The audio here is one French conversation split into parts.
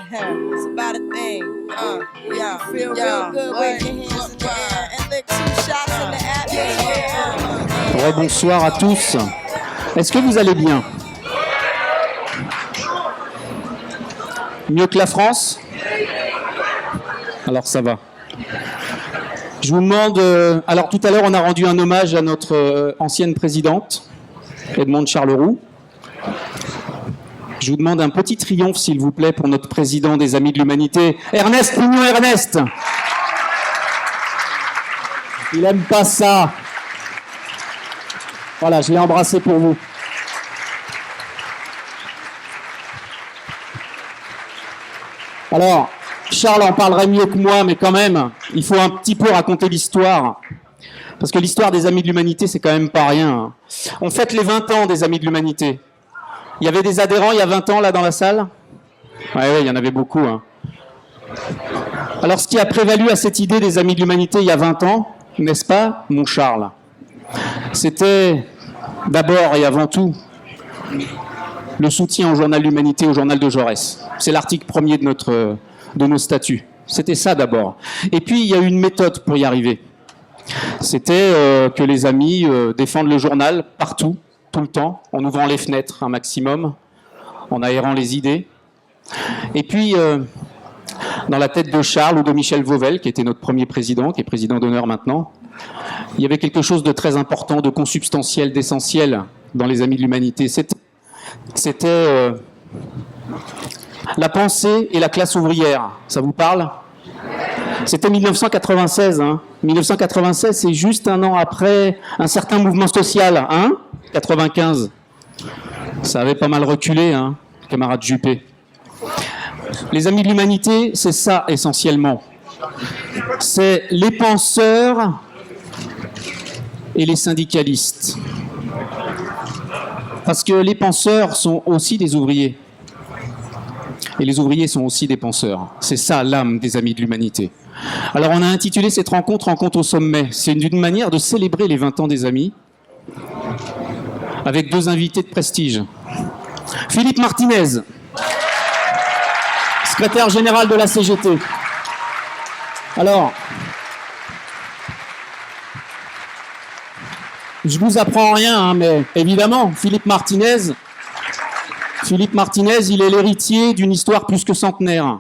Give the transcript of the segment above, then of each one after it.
It's about a thing. Yeah. Feel real good. Wave your hands in the air and lick 2 shots in the atmosphere. Bonsoir à tous. Est-ce que vous allez bien? Mieux que la France? Alors ça va. Je vous demande... alors tout à l'heure, on a rendu un hommage à notre ancienne présidente, Edmonde Charleroux. Je vous demande un petit triomphe, s'il vous plaît, pour notre président des Amis de l'Humanité, Ernest Pignon. Ernest! Il aime pas ça. Voilà, je l'ai embrassé pour vous. Alors, Charles en parlerait mieux que moi, mais quand même, il faut un petit peu raconter l'histoire. Parce que l'histoire des Amis de l'Humanité, c'est quand même pas rien. On fête les 20 ans des Amis de l'Humanité. Il y avait des adhérents il y a 20 ans, là, dans la salle? Oui, il y en avait beaucoup. Hein. Alors, ce qui a prévalu à cette idée des Amis de l'Humanité il y a 20 ans, n'est-ce pas, mon Charles? C'était d'abord et avant tout le soutien au journal de l'Humanité, au journal de Jaurès. C'est l'article premier de nos statuts. C'était ça d'abord. Et puis, il y a eu une méthode pour y arriver. C'était que les amis défendent le journal partout, tout le temps, en ouvrant les fenêtres un maximum, en aérant les idées. Et puis, dans la tête de Charles ou de Michel Vauvel, qui était notre premier président, qui est président d'honneur maintenant, il y avait quelque chose de très important, de consubstantiel, d'essentiel dans les Amis de l'Humanité. C'était la pensée et la classe ouvrière. Ça vous parle? C'était 1996. Hein. 1996, c'est juste un an après un certain mouvement social. Hein, 95. Ça avait pas mal reculé, hein, camarade Juppé. Les Amis de l'Humanité, c'est ça essentiellement. C'est les penseurs et les syndicalistes. Parce que les penseurs sont aussi des ouvriers. Et les ouvriers sont aussi des penseurs. C'est ça l'âme des Amis de l'Humanité. Alors on a intitulé cette rencontre « Rencontre au sommet ». C'est une manière de célébrer les 20 ans des Amis avec 2 invités de prestige. Philippe Martinez, secrétaire général de la CGT. Alors, je vous apprends rien, hein, mais évidemment, Philippe Martinez, il est l'héritier d'une histoire plus que centenaire,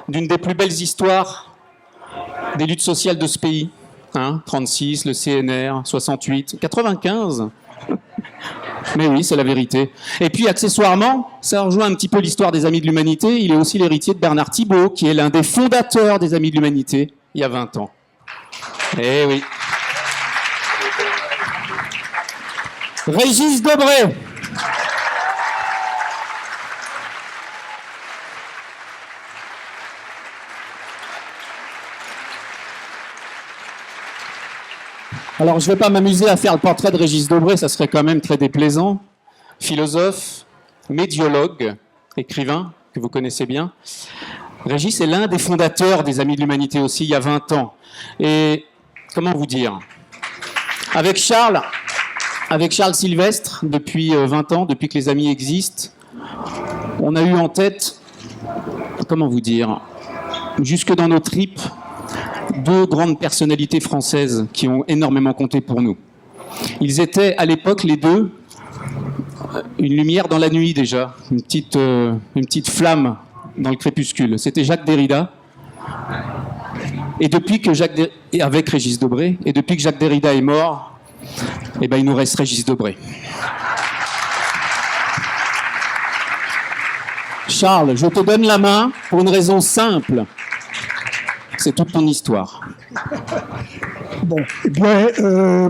d'une des plus belles histoires des luttes sociales de ce pays. Hein, 36, le CNR, 68, 95. Mais oui, c'est la vérité. Et puis, accessoirement, ça rejoint un petit peu l'histoire des Amis de l'Humanité. Il est aussi l'héritier de Bernard Thibault, qui est l'un des fondateurs des Amis de l'Humanité, il y a 20 ans. Eh oui. Régis Debray. Alors, je ne vais pas m'amuser à faire le portrait de Régis Debray, ça serait quand même très déplaisant. Philosophe, médiologue, écrivain, que vous connaissez bien. Régis est l'un des fondateurs des Amis de l'Humanité aussi, il y a 20 ans. Et comment vous dire? Avec Charles Sylvestre, depuis 20 ans, depuis que les Amis existent, on a eu en tête, comment vous dire, jusque dans nos tripes, 2 grandes personnalités françaises qui ont énormément compté pour nous. Ils étaient à l'époque les 2 une lumière dans la nuit déjà, une petite flamme dans le crépuscule. C'était Jacques Derrida, et depuis que avec Régis Debray, et depuis que Jacques Derrida est mort, eh ben il nous reste Régis Debray. Charles, je te donne la main pour une raison simple. C'est toute ton histoire. Bon, eh bien,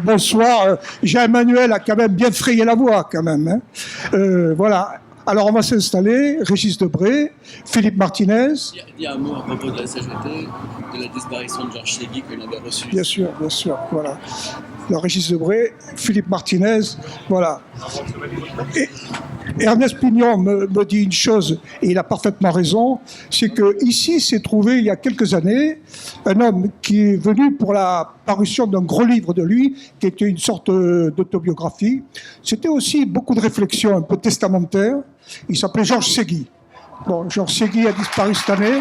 bonsoir. Jean-Emmanuel a quand même bien frayé la voie, quand même. Hein. Voilà. Alors, on va s'installer. Régis Debray, Philippe Martinez. Il y a un mot à propos de la CGT, de la disparition de Georges Segui que l'on avait reçu. Bien sûr, voilà. Alors, Régis Debray, Philippe Martinez, voilà. Et Ernest Pignon me dit une chose, et il a parfaitement raison, c'est qu'ici s'est trouvé, il y a quelques années, un homme qui est venu pour la parution d'un gros livre de lui, qui était une sorte d'autobiographie. C'était aussi beaucoup de réflexions un peu testamentaires. Il s'appelait Georges Segui. Bon, Georges Ségui a disparu cette année.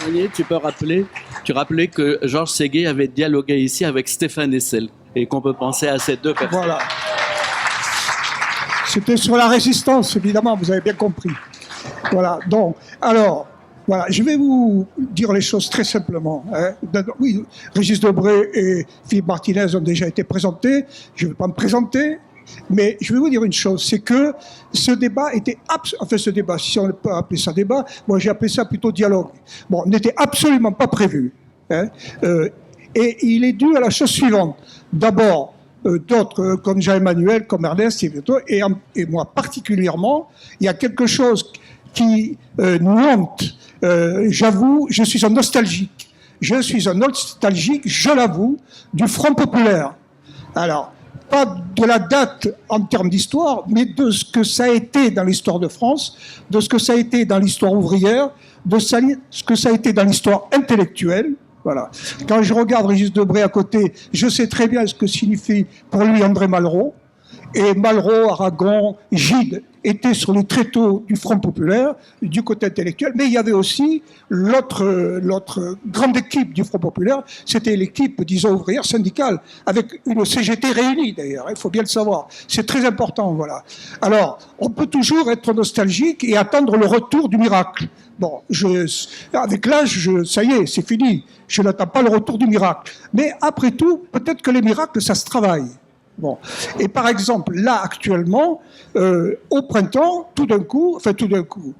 Grenier, tu rappelais que Georges Ségui avait dialogué ici avec Stéphane Hessel et qu'on peut penser à ces deux personnes. Voilà. C'était sur la résistance, évidemment, vous avez bien compris. Voilà, donc, alors, voilà, je vais vous dire les choses très simplement. Hein. Oui, Régis Debray et Philippe Martinez ont déjà été présentés, je ne vais pas me présenter, mais je vais vous dire une chose, c'est que ce débat était, enfin ce débat, si on peut appeler ça débat, moi j'ai appelé ça plutôt dialogue, bon, n'était absolument pas prévu. Hein. Et il est dû à la chose suivante. D'abord, d'autres comme Jean-Emmanuel, comme Ernest, et moi particulièrement, il y a quelque chose qui nous hante. J'avoue, je suis un nostalgique. Je suis un nostalgique, je l'avoue, du Front populaire. Alors, pas de la date en termes d'histoire, mais de ce que ça a été dans l'histoire de France, de ce que ça a été dans l'histoire ouvrière, de ce que ça a été dans l'histoire intellectuelle. Voilà. Quand je regarde Régis Debray à côté, je sais très bien ce que signifie pour lui André Malraux. Et Malraux, Aragon, Gide étaient sur les tréteaux du Front populaire, du côté intellectuel, mais il y avait aussi l'autre grande équipe du Front populaire, c'était l'équipe, disons, ouvrière syndicale, avec une CGT réunie d'ailleurs, il faut bien le savoir. C'est très important, voilà. Alors, on peut toujours être nostalgique et attendre le retour du miracle. Bon, avec l'âge, ça y est, c'est fini. Je n'attends pas le retour du miracle. Mais après tout, peut-être que les miracles, ça se travaille. Bon. Et par exemple, là, actuellement, au printemps, tout d'un coup,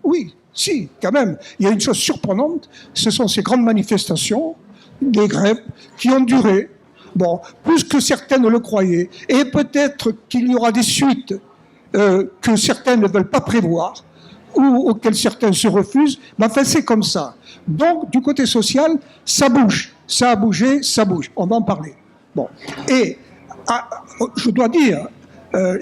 oui, si, quand même, il y a une chose surprenante, ce sont ces grandes manifestations, des grèves, qui ont duré, bon, plus que certains ne le croyaient, et peut-être qu'il y aura des suites que certains ne veulent pas prévoir, ou auxquelles certains se refusent, mais enfin, c'est comme ça. Donc, du côté social, ça bouge, ça a bougé, ça bouge, on va en parler. Bon, et je dois dire,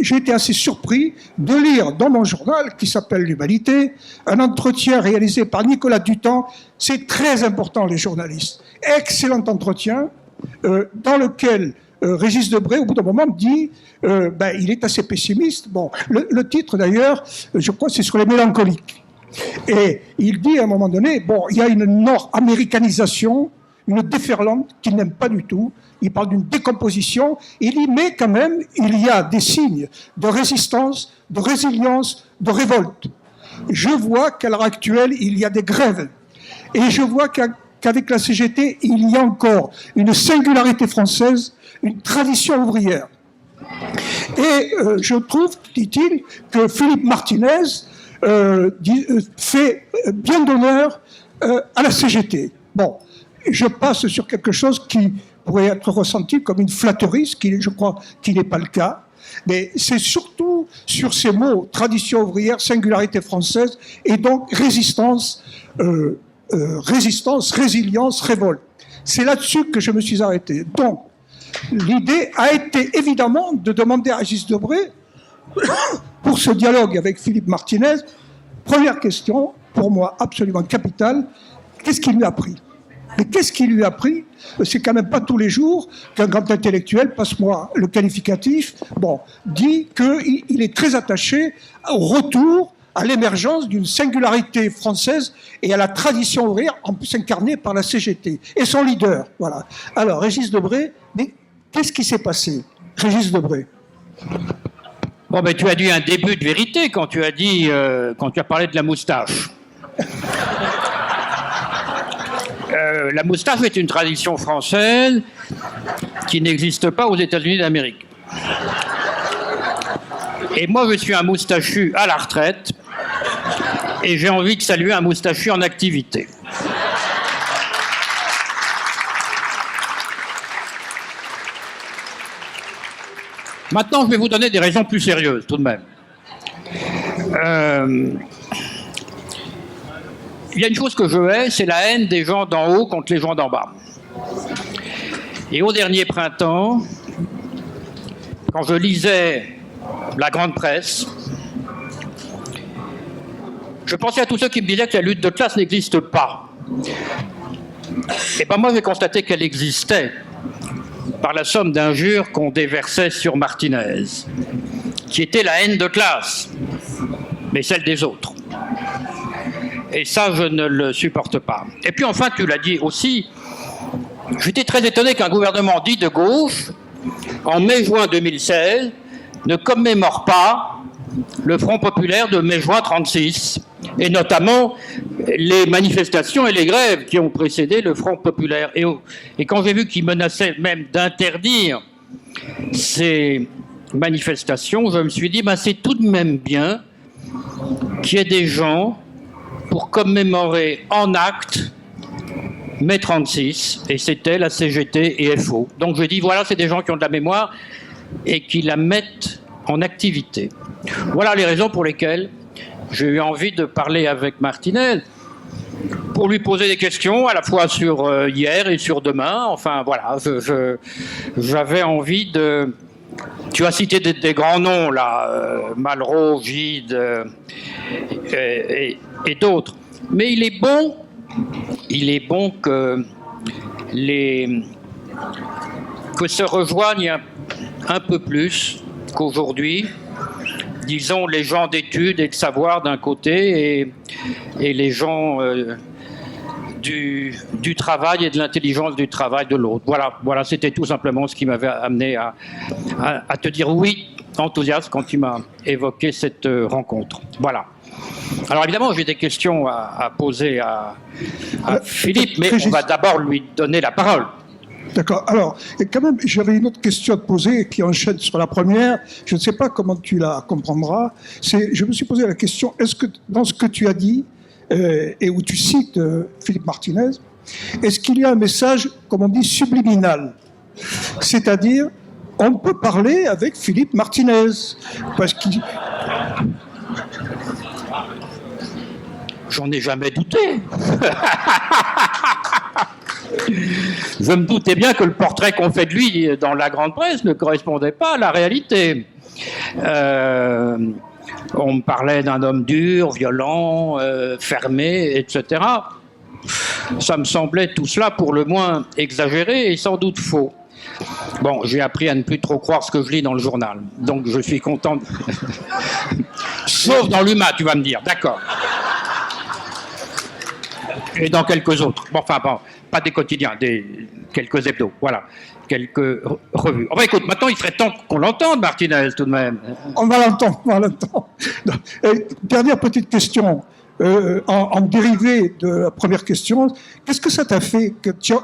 j'ai été assez surpris de lire dans mon journal, qui s'appelle L'Humanité, un entretien réalisé par Nicolas Dutemps. C'est très important, les journalistes. Excellent entretien, dans lequel Régis Debray, au bout d'un moment, dit il est assez pessimiste. Bon, le titre, d'ailleurs, je crois, c'est sur les mélancoliques. Et il dit, à un moment donné, bon, il y a une nord-américanisation, une déferlante qu'il n'aime pas du tout. Il parle d'une décomposition. Il dit, mais quand même, il y a des signes de résistance, de résilience, de révolte. Je vois qu'à l'heure actuelle, il y a des grèves. Et je vois qu'avec la CGT, il y a encore une singularité française, une tradition ouvrière. Et je trouve, dit-il, que Philippe Martinez fait bien d'honneur à la CGT. Bon, je passe sur quelque chose qui pourrait être ressenti comme une flatterie, ce qui, je crois, qui n'est pas le cas. Mais c'est surtout sur ces mots, tradition ouvrière, singularité française, et donc résistance, résilience, révolte. C'est là-dessus que je me suis arrêté. Donc, l'idée a été évidemment de demander à Régis Debray, pour ce dialogue avec Philippe Martinez, première question, pour moi absolument capitale, qu'est-ce qu'il lui a pris ? Mais qu'est-ce qu'il lui a pris ? C'est quand même pas tous les jours qu'un grand intellectuel, passe-moi le qualificatif, bon, dit qu'il est très attaché au retour, à l'émergence d'une singularité française et à la tradition ouvrière, en plus incarnée par la CGT, et son leader. Voilà. Alors, Régis Debray, mais qu'est-ce qui s'est passé, Régis Debray ? Bon, ben, tu as dit un début de vérité quand tu as parlé de la moustache. La moustache est une tradition française qui n'existe pas aux États-Unis d'Amérique. Et moi, je suis un moustachu à la retraite et j'ai envie de saluer un moustachu en activité. Maintenant, je vais vous donner des raisons plus sérieuses, tout de même. Il y a une chose que je hais, c'est la haine des gens d'en haut contre les gens d'en bas. Et au dernier printemps, quand je lisais la grande presse, je pensais à tous ceux qui me disaient que la lutte de classe n'existe pas. Et ben moi, j'ai constaté qu'elle existait par la somme d'injures qu'on déversait sur Martinez, qui était la haine de classe, mais celle des autres. Et ça, je ne le supporte pas. Et puis enfin, tu l'as dit aussi, j'étais très étonné qu'un gouvernement dit de gauche, en mai-juin 2016, ne commémore pas le Front populaire de mai-juin 1936, et notamment les manifestations et les grèves qui ont précédé le Front populaire. Et quand j'ai vu qu'ils menaçaient même d'interdire ces manifestations, je me suis dit, ben, c'est tout de même bien qu'il y ait des gens pour commémorer en acte mai 36, et c'était la CGT et FO. Donc je dis, voilà, c'est des gens qui ont de la mémoire et qui la mettent en activité. Voilà les raisons pour lesquelles j'ai eu envie de parler avec Martinez, pour lui poser des questions, à la fois sur hier et sur demain. Enfin, voilà, j'avais envie de... Tu as cité des grands noms, là, Malraux, Gide et d'autres. Mais il est bon que se rejoignent un peu plus qu'aujourd'hui, disons, les gens d'études et de savoir d'un côté et les gens du travail et de l'intelligence du travail de l'autre. Voilà, c'était tout simplement ce qui m'avait amené à te dire oui, enthousiaste, quand tu m'as évoqué cette rencontre. Voilà. Alors évidemment, j'ai des questions à poser à Philippe, mais on va d'abord lui donner la parole. D'accord. Alors, et quand même, j'avais une autre question à te poser qui enchaîne sur la première. Je ne sais pas comment tu la comprendras. Je me suis posé la question, est-ce que dans ce que tu as dit, et où tu cites Philippe Martinez, est-ce qu'il y a un message, comme on dit, subliminal? C'est-à-dire, on peut parler avec Philippe Martinez. Parce qu'il... J'en ai jamais douté. Je me doutais bien que le portrait qu'on fait de lui dans la grande presse ne correspondait pas à la réalité. On me parlait d'un homme dur, violent, fermé, etc. Ça me semblait tout cela pour le moins exagéré et sans doute faux. Bon, j'ai appris à ne plus trop croire ce que je lis dans le journal. Donc je suis content. Sauf dans l'UMA, tu vas me dire. D'accord. Et dans quelques autres. Bon, enfin, bon, pas des quotidiens, quelques hebdos, voilà, quelques revues. Enfin, écoute, maintenant, il serait temps qu'on l'entende, Martinez, tout de même. On va l'entendre, on va l'entendre. Dernière petite question, en dérivé de la première question. Qu'est-ce que ça t'a fait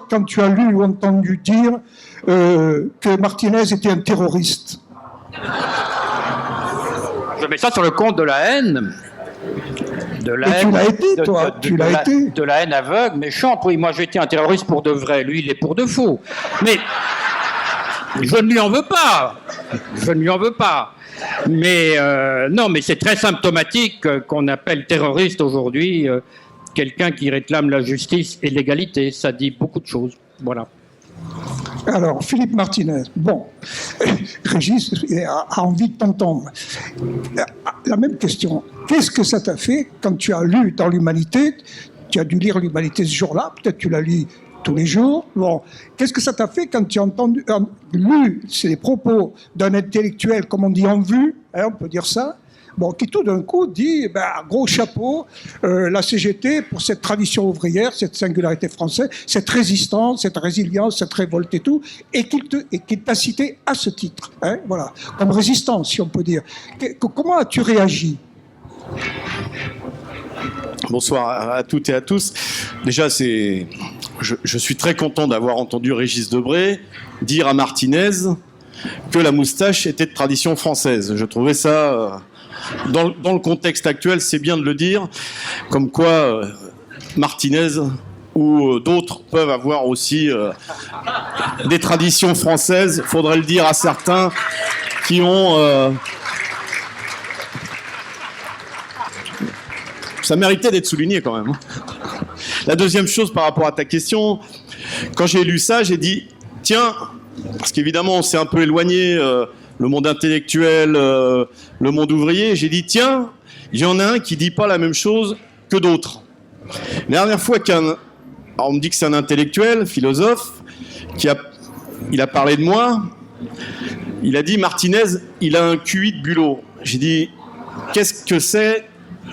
quand tu as lu ou entendu dire que Martinez était un terroriste? Je mets ça sur le compte de la haine. De la haine, tu l'as été, toi, de la haine aveugle, méchante. Oui, moi j'étais un terroriste pour de vrai, lui il est pour de faux. Mais je ne lui en veux pas. Je ne lui en veux pas. Mais non, mais c'est très symptomatique qu'on appelle terroriste aujourd'hui quelqu'un qui réclame la justice et l'égalité. Ça dit beaucoup de choses. Voilà. Alors, Philippe Martinez, bon, Régis a envie de t'entendre. La même question. Qu'est-ce que ça t'a fait quand tu as lu dans l'Humanité? Tu as dû lire l'Humanité ce jour-là, peut-être tu l'as lu tous les jours. Bon, qu'est-ce que ça t'a fait quand tu as lu ces propos d'un intellectuel, comme on dit en vue, hein, on peut dire ça, bon, qui tout d'un coup dit, ben, gros chapeau, la CGT pour cette tradition ouvrière, cette singularité française, cette résistance, cette résilience, cette révolte et tout, et qu'il t'a cité à ce titre, hein, voilà, comme résistance, si on peut dire. Comment as-tu réagi? Bonsoir à toutes et à tous. Déjà, je suis très content d'avoir entendu Régis Debray dire à Martinez que la moustache était de tradition française. Je trouvais ça... Dans le contexte actuel, c'est bien de le dire, comme quoi Martinez ou d'autres peuvent avoir aussi des traditions françaises. Faudrait le dire à certains qui ont... Ça méritait d'être souligné quand même. La deuxième chose par rapport à ta question, quand j'ai lu ça, j'ai dit, tiens, parce qu'évidemment on s'est un peu éloigné... le monde intellectuel, le monde ouvrier, j'ai dit, tiens, il y en a un qui dit pas la même chose que d'autres. La dernière fois qu'un Alors on me dit que c'est un intellectuel, philosophe, il a parlé de moi. Il a dit Martinez, il a un QI de bulot. J'ai dit, qu'est-ce que c'est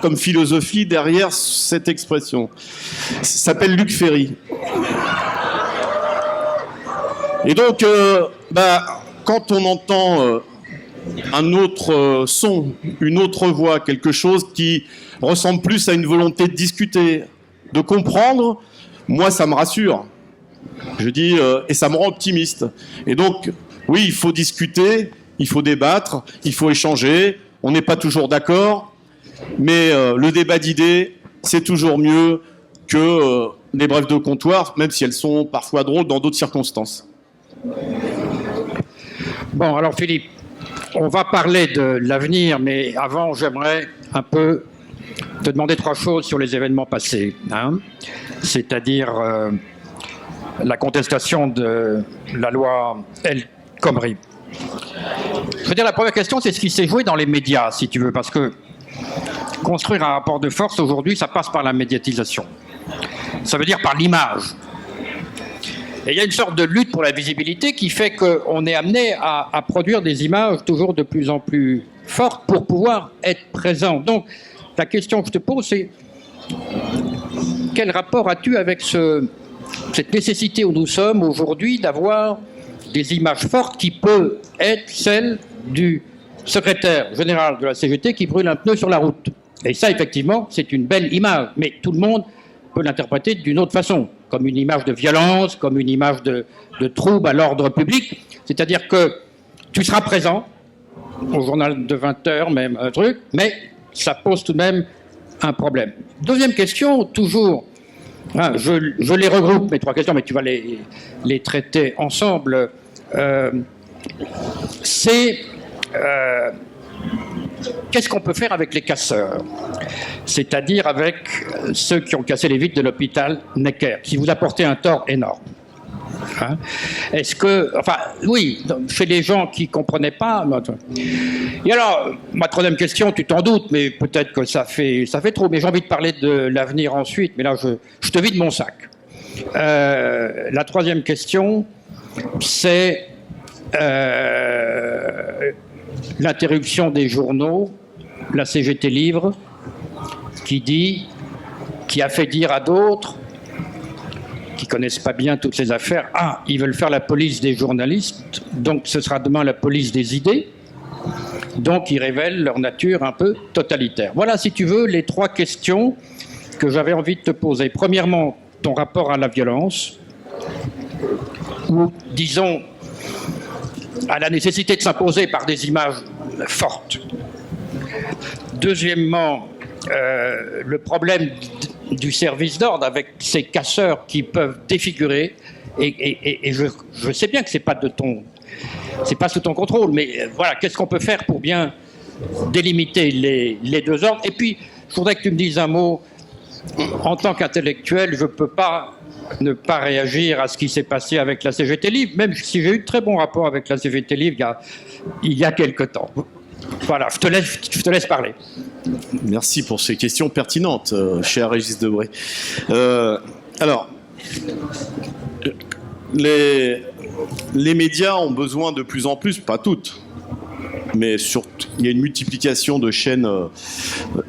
comme philosophie derrière cette expression? Ça s'appelle Luc Ferry. Et donc, quand on entend un autre son, une autre voix, quelque chose qui ressemble plus à une volonté de discuter, de comprendre, moi, ça me rassure. Je dis, et ça me rend optimiste. Et donc, oui, il faut discuter, il faut débattre, il faut échanger. On n'est pas toujours d'accord, mais le débat d'idées, c'est toujours mieux que les brèves de comptoir, même si elles sont parfois drôles dans d'autres circonstances. Bon, alors Philippe, on va parler de l'avenir, mais avant, j'aimerais un peu te demander 3 choses sur les événements passés. Hein, c'est-à-dire la contestation de la loi El Khomri. Je veux dire, la première question, c'est ce qui s'est joué dans les médias, si tu veux, parce que construire un rapport de force, aujourd'hui, ça passe par la médiatisation. Ça veut dire par l'image. Et il y a une sorte de lutte pour la visibilité qui fait qu'on est amené à produire des images toujours de plus en plus fortes pour pouvoir être présent. Donc, la question que je te pose, c'est quel rapport as-tu avec cette nécessité où nous sommes aujourd'hui d'avoir des images fortes qui peuvent être celles du secrétaire général de la CGT qui brûle un pneu sur la route. Et ça, effectivement, c'est une belle image, mais tout le monde peut l'interpréter d'une autre façon, comme une image de violence, comme une image de trouble à l'ordre public. C'est-à-dire que tu seras présent au journal de 20h, même un truc, mais ça pose tout de même un problème. Deuxième question, toujours, hein, je les regroupe, mes 3 questions, mais tu vas les traiter ensemble. Qu'est-ce qu'on peut faire avec les casseurs? C'est-à-dire avec ceux qui ont cassé les vitres de l'hôpital Necker, qui vous apportaient un tort énorme. Hein? Est-ce que... Enfin, oui, chez les gens qui ne comprenaient pas... Et alors, ma 3e question, tu t'en doutes, mais peut-être que ça fait trop, mais j'ai envie de parler de l'avenir ensuite, mais là, je te vide mon sac. La 3e question, c'est... l'interruption des journaux, la CGT Livre, qui a fait dire à d'autres qui connaissent pas bien toutes ces affaires, ils veulent faire la police des journalistes, donc ce sera demain la police des idées, donc ils révèlent leur nature un peu totalitaire. Voilà, si tu veux, les 3 questions que j'avais envie de te poser. Premièrement, ton rapport à la violence, ou disons à la nécessité de s'imposer par des images fortes. Deuxièmement, le problème du service d'ordre avec ces casseurs qui peuvent défigurer, et je sais bien que c'est pas sous ton contrôle, mais voilà, qu'est-ce qu'on peut faire pour bien délimiter les 2 ordres? Et puis, je voudrais que tu me dises un mot, en tant qu'intellectuel, je ne peux pas ne pas réagir à ce qui s'est passé avec la CGT Livre, même si j'ai eu de très bons rapports avec la CGT Livre il y a quelque temps. Voilà, je te laisse parler. Merci pour ces questions pertinentes, cher Régis Debray. Alors, les médias ont besoin de plus en plus, pas toutes, mais surtout, il y a une multiplication de chaînes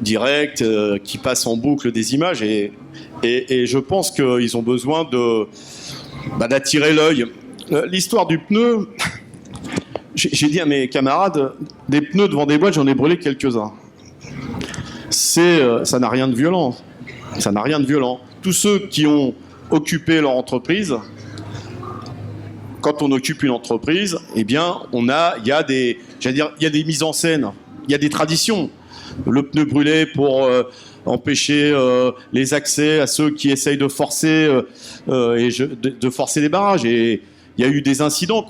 directes qui passent en boucle des images et je pense qu'ils ont besoin d'attirer l'œil. L'histoire du pneu, j'ai dit à mes camarades, des pneus devant des boîtes, j'en ai brûlé quelques-uns. Ça n'a rien de violent. Ça n'a rien de violent. Tous ceux qui ont occupé leur entreprise, quand on occupe une entreprise, eh bien, il y a des mises en scène, il y a des traditions. Le pneu brûlé pour empêcher les accès à ceux qui essayent de forcer de forcer les barrages. Et il y a eu des incidents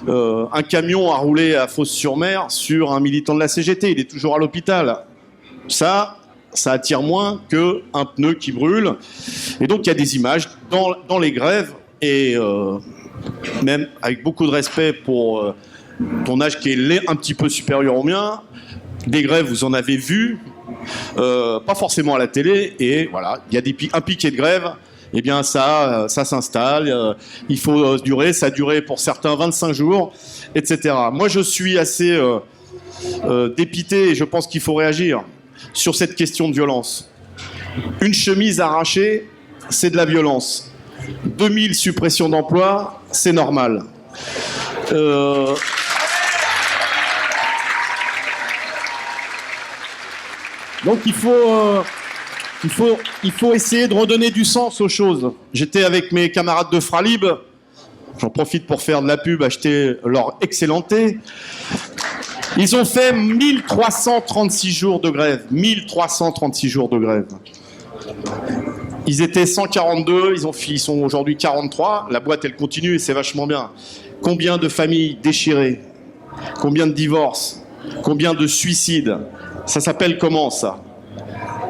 un camion a roulé à Fos-sur-Mer sur un militant de la CGT. Il est toujours à l'hôpital. Ça attire moins qu'un pneu qui brûle. Et donc il y a des images dans les grèves et même avec beaucoup de respect pour ton âge qui est un petit peu supérieur au mien, des grèves, vous en avez vu, pas forcément à la télé, et voilà, il y a un piquet de grève, eh bien ça s'installe, il faut durer, ça a duré pour certains 25 jours, etc. Moi je suis assez dépité et je pense qu'il faut réagir sur cette question de violence. Une chemise arrachée, c'est de la violence. 2000 suppressions d'emplois, c'est normal. Donc il faut essayer de redonner du sens aux choses. J'étais avec mes camarades de Fralib, j'en profite pour faire de la pub, acheter leur excellent thé. Ils ont fait 1336 jours de grève. 1336 jours de grève. Ils étaient 142, ils sont aujourd'hui 43. La boîte, elle continue et c'est vachement bien. Combien de familles déchirées? Combien de divorces? Combien de suicides? Ça s'appelle comment, ça?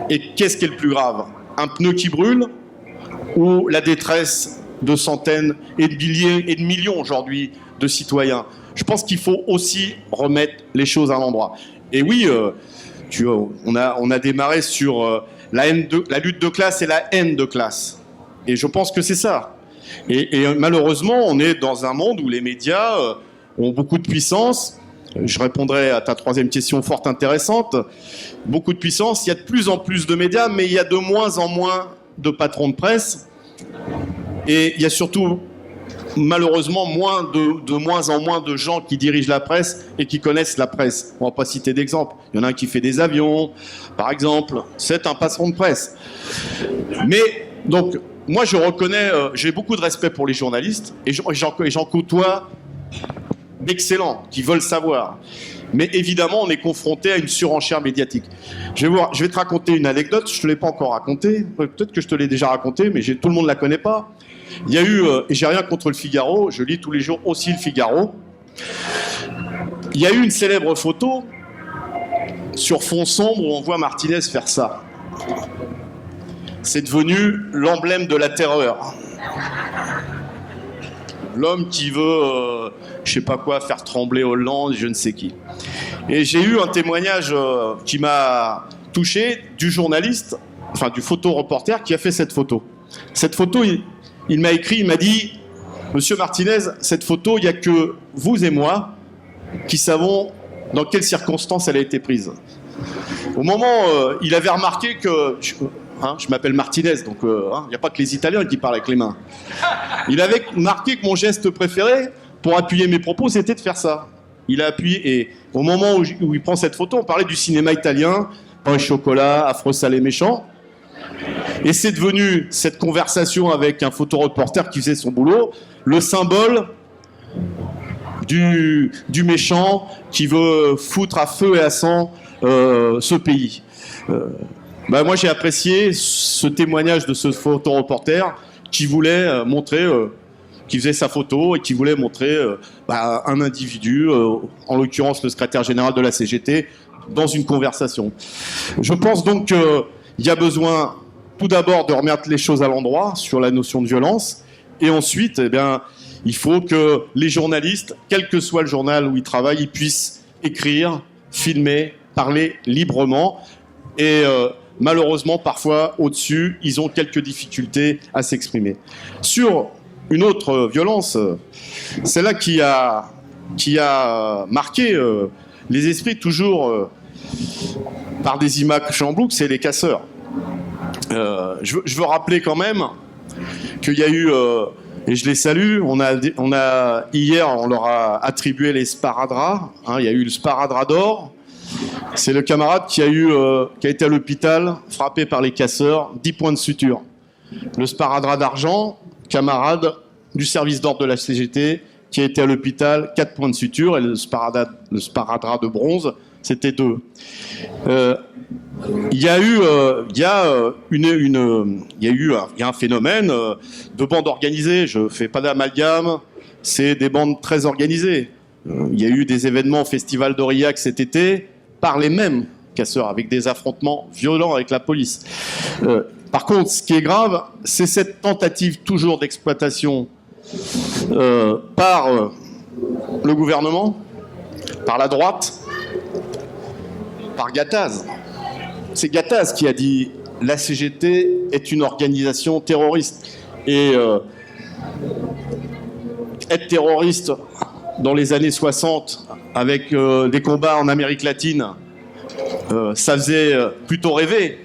Et qu'est-ce qui est le plus grave? Un pneu qui brûle ou la détresse de centaines et de milliers et de millions aujourd'hui de citoyens? Je pense qu'il faut aussi remettre les choses à l'endroit. Et oui, on a démarré sur la lutte de classe et la haine de classe. Et je pense que c'est ça. Et malheureusement, on est dans un monde où les médias ont beaucoup de puissance. Je répondrai à ta troisième question fort intéressante. Beaucoup de puissance, il y a de plus en plus de médias, mais il y a de moins en moins de patrons de presse. Et il y a surtout, malheureusement, de moins en moins de gens qui dirigent la presse et qui connaissent la presse. On ne va pas citer d'exemple. Il y en a un qui fait des avions, par exemple. C'est un patron de presse. Mais, donc, moi, je reconnais, j'ai beaucoup de respect pour les journalistes et j'en côtoie d'excellents qui veulent savoir. Mais évidemment, on est confronté à une surenchère médiatique. Je vais te raconter une anecdote, je ne te l'ai pas encore racontée. Peut-être que je te l'ai déjà racontée, mais tout le monde ne la connaît pas. Il y a eu, et j'ai rien contre le Figaro, je lis tous les jours aussi le Figaro. Il y a eu une célèbre photo sur fond sombre où on voit Martinez faire ça. C'est devenu l'emblème de la terreur. L'homme qui veut, je sais pas quoi, faire trembler Hollande, je ne sais qui. Et j'ai eu un témoignage qui m'a touché du journaliste, enfin du photoreporter qui a fait cette photo. Cette photo, il m'a écrit, il m'a dit « Monsieur Martinez, cette photo, il n'y a que vous et moi qui savons dans quelles circonstances elle a été prise. » Au moment, il avait remarqué que... je m'appelle Martinez, donc il n'y a pas que les Italiens qui parlent avec les mains. Il avait marqué que mon geste préféré pour appuyer mes propos, c'était de faire ça. Il a appuyé, et au moment où il prend cette photo, on parlait du cinéma italien, pain et chocolat, affreux salé méchant. Et c'est devenu, cette conversation avec un photoreporter qui faisait son boulot, le symbole du méchant qui veut foutre à feu et à sang ce pays. Moi, j'ai apprécié ce témoignage de ce photoreporter qui voulait montrer, qui faisait sa photo et qui voulait montrer un individu, en l'occurrence le secrétaire général de la CGT, dans une conversation. Je pense donc qu'il y a besoin, tout d'abord, de remettre les choses à l'endroit sur la notion de violence, et ensuite, il faut que les journalistes, quel que soit le journal où ils travaillent, ils puissent écrire, filmer, parler librement, et malheureusement, parfois, au-dessus, ils ont quelques difficultés à s'exprimer. Sur une autre violence, celle-là qui a marqué les esprits toujours par des images en boucle, c'est les casseurs. Je veux rappeler quand même qu'il y a eu, et je les salue, hier, on leur a attribué les sparadraps, il y a eu le sparadrap d'or. C'est le camarade qui a été à l'hôpital, frappé par les casseurs, 10 points de suture. Le sparadrap d'argent, camarade du service d'ordre de la CGT, qui a été à l'hôpital, 4 points de suture, et le sparadrap de bronze, c'était 2. Il y a un phénomène de bandes organisées. Je fais pas d'amalgame, c'est des bandes très organisées. Il y a eu des événements au Festival d'Aurillac cet été par les mêmes casseurs, avec des affrontements violents avec la police. Par contre, ce qui est grave, c'est cette tentative toujours d'exploitation par le gouvernement, par la droite, par Gattaz. C'est Gattaz qui a dit la CGT est une organisation terroriste. Et être terroriste dans les années 60, avec des combats en Amérique latine, ça faisait plutôt rêver.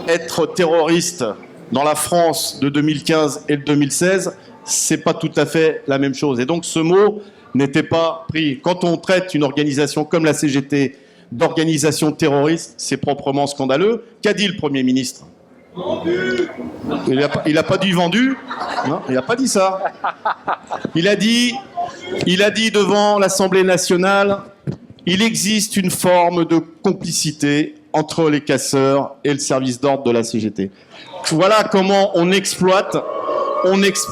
Être terroriste dans la France de 2015 et de 2016, c'est pas tout à fait la même chose. Et donc ce mot n'était pas pris. Quand on traite une organisation comme la CGT d'organisation terroriste, c'est proprement scandaleux. Qu'a dit le Premier ministre ? Il n'a pas dit vendu. Non, il n'a pas dit ça. Il a dit devant l'Assemblée nationale, il existe une forme de complicité entre les casseurs et le service d'ordre de la CGT. Voilà comment on exploite et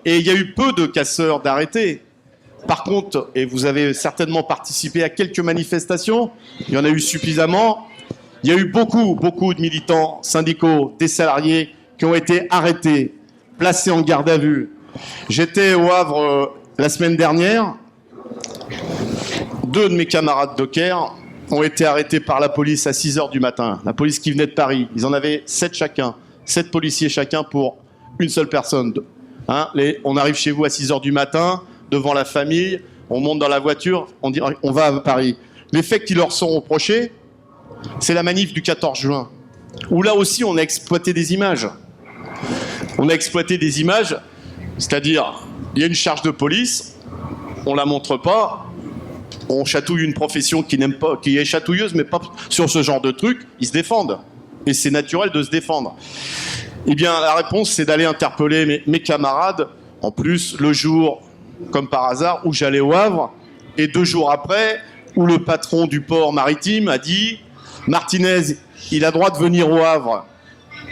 il y a eu peu de casseurs d'arrêtés. Par contre, et vous avez certainement participé à quelques manifestations, il y en a eu suffisamment. Il y a eu beaucoup de militants syndicaux, des salariés qui ont été arrêtés, placés en garde à vue. J'étais au Havre la semaine dernière. 2 de mes camarades dockers ont été arrêtés par la police à 6h du matin. La police qui venait de Paris. Ils en avaient 7 chacun. 7 policiers chacun pour une seule personne. Hein, on arrive chez vous à 6h du matin, devant la famille, on monte dans la voiture, on dit on va à Paris. Les faits qui leur sont reprochés, c'est la manif du 14 juin, où là aussi on a exploité des images. On a exploité des images, c'est-à-dire, il y a une charge de police, on la montre pas, on chatouille une profession qui n'aime pas, qui est chatouilleuse, mais pas sur ce genre de truc, ils se défendent. Et c'est naturel de se défendre. Eh bien, la réponse, c'est d'aller interpeller mes camarades, en plus, le jour, comme par hasard, où j'allais au Havre, et 2 jours après, où le patron du port maritime a dit « Martinez, il a droit de venir au Havre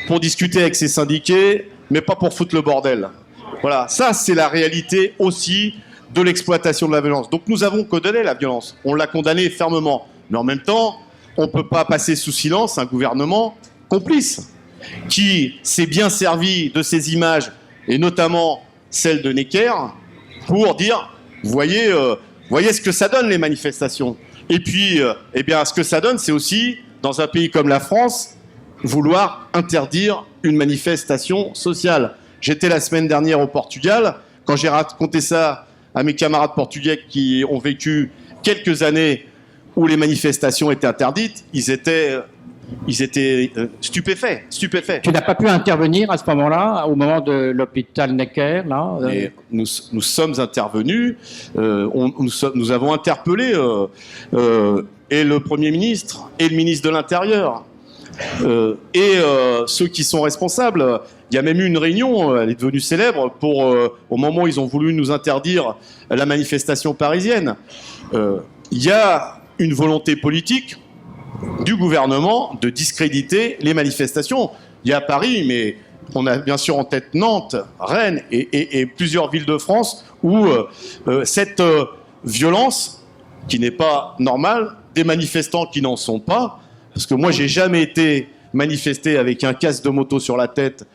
pour discuter avec ses syndiqués, mais pas pour foutre le bordel. » Voilà, ça, c'est la réalité aussi de l'exploitation de la violence. Donc nous avons condamné la violence, on l'a condamné fermement. Mais en même temps, on ne peut pas passer sous silence un gouvernement complice qui s'est bien servi de ces images, et notamment celle de Necker, pour dire, voyez ce que ça donne les manifestations. Et puis, eh bien, ce que ça donne, c'est aussi, dans un pays comme la France, vouloir interdire une manifestation sociale. J'étais la semaine dernière au Portugal, quand j'ai raconté ça à mes camarades portugais qui ont vécu quelques années où les manifestations étaient interdites, ils étaient stupéfaits. Tu n'as pas pu intervenir à ce moment-là, au moment de l'hôpital Necker, là Et nous sommes intervenus, nous avons interpellé et le Premier ministre et le ministre de l'Intérieur et ceux qui sont responsables. Il y a même eu une réunion, elle est devenue célèbre, au moment où ils ont voulu nous interdire la manifestation parisienne. Il y a une volonté politique du gouvernement de discréditer les manifestations. Il y a Paris, mais on a bien sûr en tête Nantes, Rennes et plusieurs villes de France où cette violence, qui n'est pas normale, des manifestants qui n'en sont pas, parce que moi j'ai jamais été manifesté avec un casque de moto sur la tête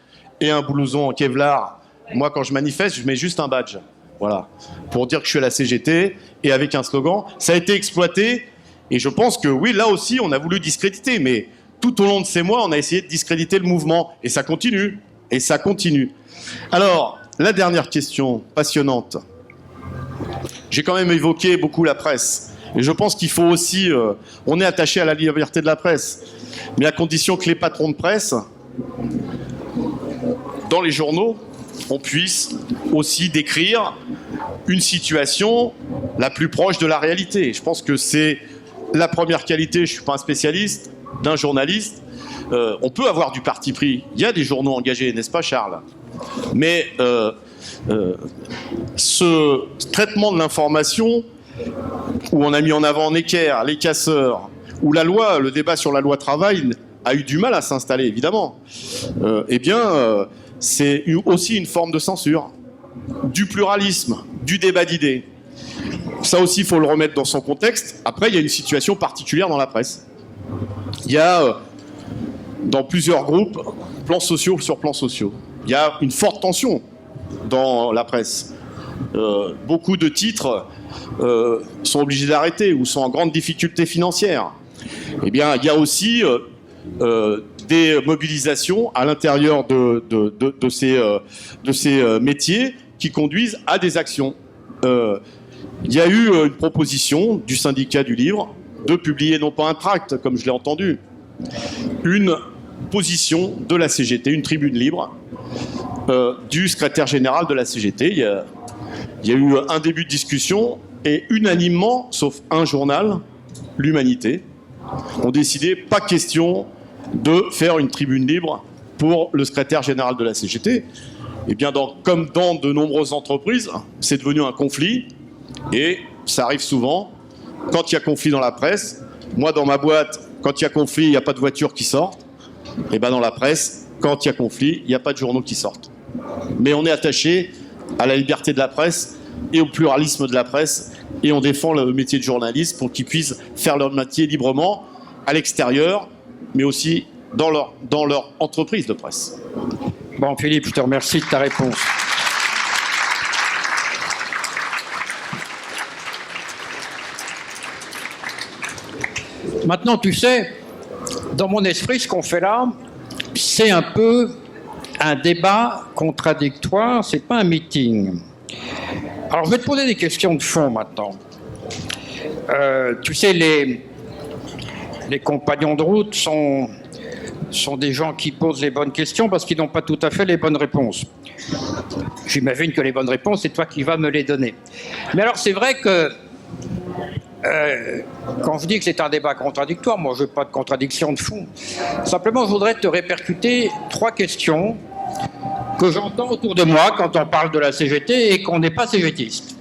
et un blouson en Kevlar. Moi quand je manifeste, je mets juste un badge, voilà, pour dire que je suis à la CGT et avec un slogan. Ça a été exploité. Et je pense que oui, là aussi, on a voulu discréditer, mais tout au long de ces mois, on a essayé de discréditer le mouvement. Et ça continue. Et ça continue. Alors, la dernière question, passionnante. J'ai quand même évoqué beaucoup la presse. Et je pense qu'il faut aussi... on est attaché à la liberté de la presse. Mais à condition que les patrons de presse, dans les journaux, on puisse aussi décrire une situation la plus proche de la réalité. Je pense que c'est... la première qualité, je ne suis pas un spécialiste, d'un journaliste. On peut avoir du parti pris. Il y a des journaux engagés, n'est-ce pas, Charles ? Mais ce traitement de l'information, où on a mis en avant Necker, les casseurs, où la loi, le débat sur la loi travail a eu du mal à s'installer, évidemment, eh bien, c'est aussi une forme de censure, du pluralisme, du débat d'idées. Ça aussi, il faut le remettre dans son contexte. Après, il y a une situation particulière dans la presse. Il y a, dans plusieurs groupes, plans sociaux sur plans sociaux. Il y a une forte tension dans la presse. Beaucoup de titres sont obligés d'arrêter ou sont en grande difficulté financière. Eh bien, il y a aussi des mobilisations à l'intérieur de ces métiers qui conduisent à des actions. Il y a eu une proposition du syndicat du livre de publier non pas un tract, comme je l'ai entendu, une position de la CGT, une tribune libre du secrétaire général de la CGT. Il y a eu un début de discussion et unanimement, sauf un journal, l'Humanité, ont décidé pas question de faire une tribune libre pour le secrétaire général de la CGT. Eh bien, comme dans de nombreuses entreprises, c'est devenu un conflit et ça arrive souvent. Quand il y a conflit dans la presse, moi dans ma boîte, quand il y a conflit, il n'y a pas de voitures qui sortent. Et bien dans la presse, quand il y a conflit, il n'y a pas de journaux qui sortent. Mais on est attaché à la liberté de la presse et au pluralisme de la presse et on défend le métier de journaliste pour qu'ils puissent faire leur métier librement à l'extérieur, mais aussi dans leur entreprise de presse. Bon, Philippe, je te remercie de ta réponse. Maintenant, tu sais, dans mon esprit, ce qu'on fait là, c'est un peu un débat contradictoire, c'est pas un meeting. Alors, je vais te poser des questions de fond maintenant. Tu sais, les compagnons de route sont des gens qui posent les bonnes questions parce qu'ils n'ont pas tout à fait les bonnes réponses. J'imagine que les bonnes réponses, c'est toi qui vas me les donner. Mais alors, c'est vrai que quand je dis que c'est un débat contradictoire, moi, je veux pas de contradiction de fond. Simplement, je voudrais te répercuter 3 questions que j'entends autour de moi quand on parle de la CGT et qu'on n'est pas CGTiste.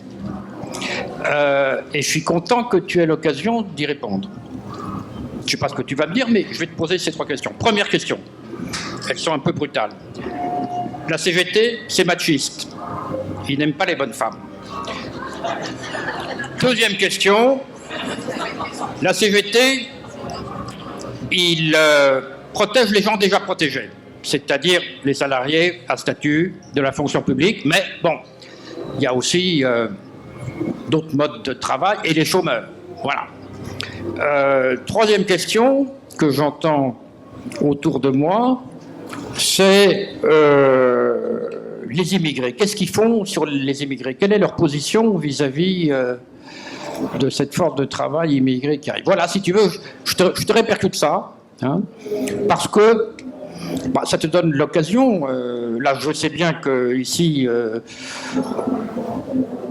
Et je suis content que tu aies l'occasion d'y répondre. Je ne sais pas ce que tu vas me dire, mais je vais te poser ces 3 questions. Première question. Elles sont un peu brutales. La CGT, c'est machiste. Ils n'aiment pas les bonnes femmes. Deuxième question. La CGT, il protège les gens déjà protégés, c'est-à-dire les salariés à statut de la fonction publique. Mais bon, il y a aussi d'autres modes de travail et les chômeurs. Voilà. Troisième question que j'entends autour de moi, c'est les immigrés. Qu'est-ce qu'ils font sur les immigrés? Quelle est leur position vis-à-vis de cette force de travail immigrée qui arrive? Voilà, si tu veux, je te répercute ça, hein, parce que ça te donne l'occasion. Là, je sais bien qu'ici,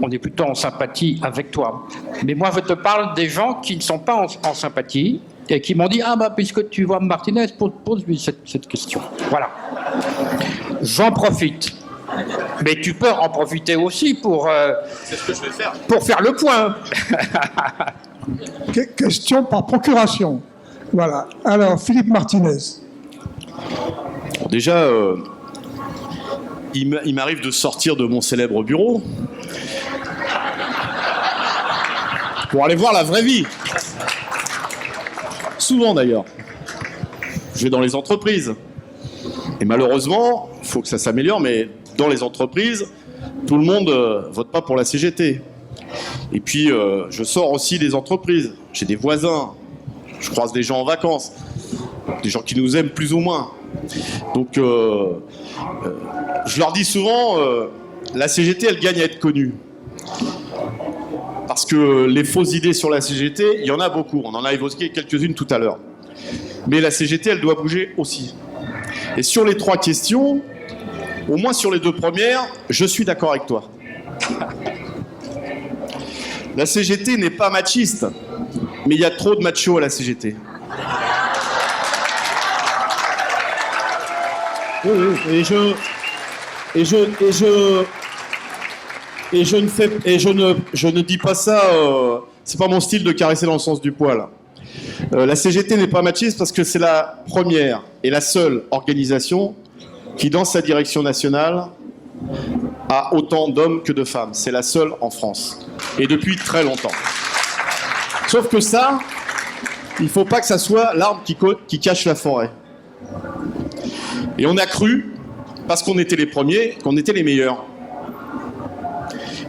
on est plutôt en sympathie avec toi. Mais moi, je te parle des gens qui ne sont pas en sympathie et qui m'ont dit « Ah, bah, puisque tu vois Martinez, pose-lui cette question. » Voilà. J'en profite. Mais tu peux en profiter aussi pour... C'est ce que je vais faire. Pour faire le point. Question par procuration. Voilà. Alors, Philippe Martinez. Bon, déjà, il m'arrive de sortir de mon célèbre bureau pour aller voir la vraie vie. Souvent d'ailleurs. Je vais dans les entreprises. Et malheureusement, il faut que ça s'améliore, mais dans les entreprises, tout le monde vote pas pour la CGT. Et puis, je sors aussi des entreprises. J'ai des voisins. Je croise des gens en vacances. Des gens qui nous aiment plus ou moins. Donc, je leur dis souvent, la CGT, elle gagne à être connue. Parce que les fausses idées sur la CGT, il y en a beaucoup. On en a évoqué quelques-unes tout à l'heure. Mais la CGT, elle doit bouger aussi. Et sur les 3 questions, au moins sur les 2 premières, je suis d'accord avec toi. La CGT n'est pas machiste, mais il y a trop de machos à la CGT. Oui, et je ne dis pas ça, c'est pas mon style de caresser dans le sens du poil. La CGT n'est pas machiste parce que c'est la première et la seule organisation qui, dans sa direction nationale, a autant d'hommes que de femmes. C'est la seule en France. Et depuis très longtemps. Sauf que ça, il ne faut pas que ça soit l'arbre qui cache la forêt. Et on a cru, parce qu'on était les premiers, qu'on était les meilleurs.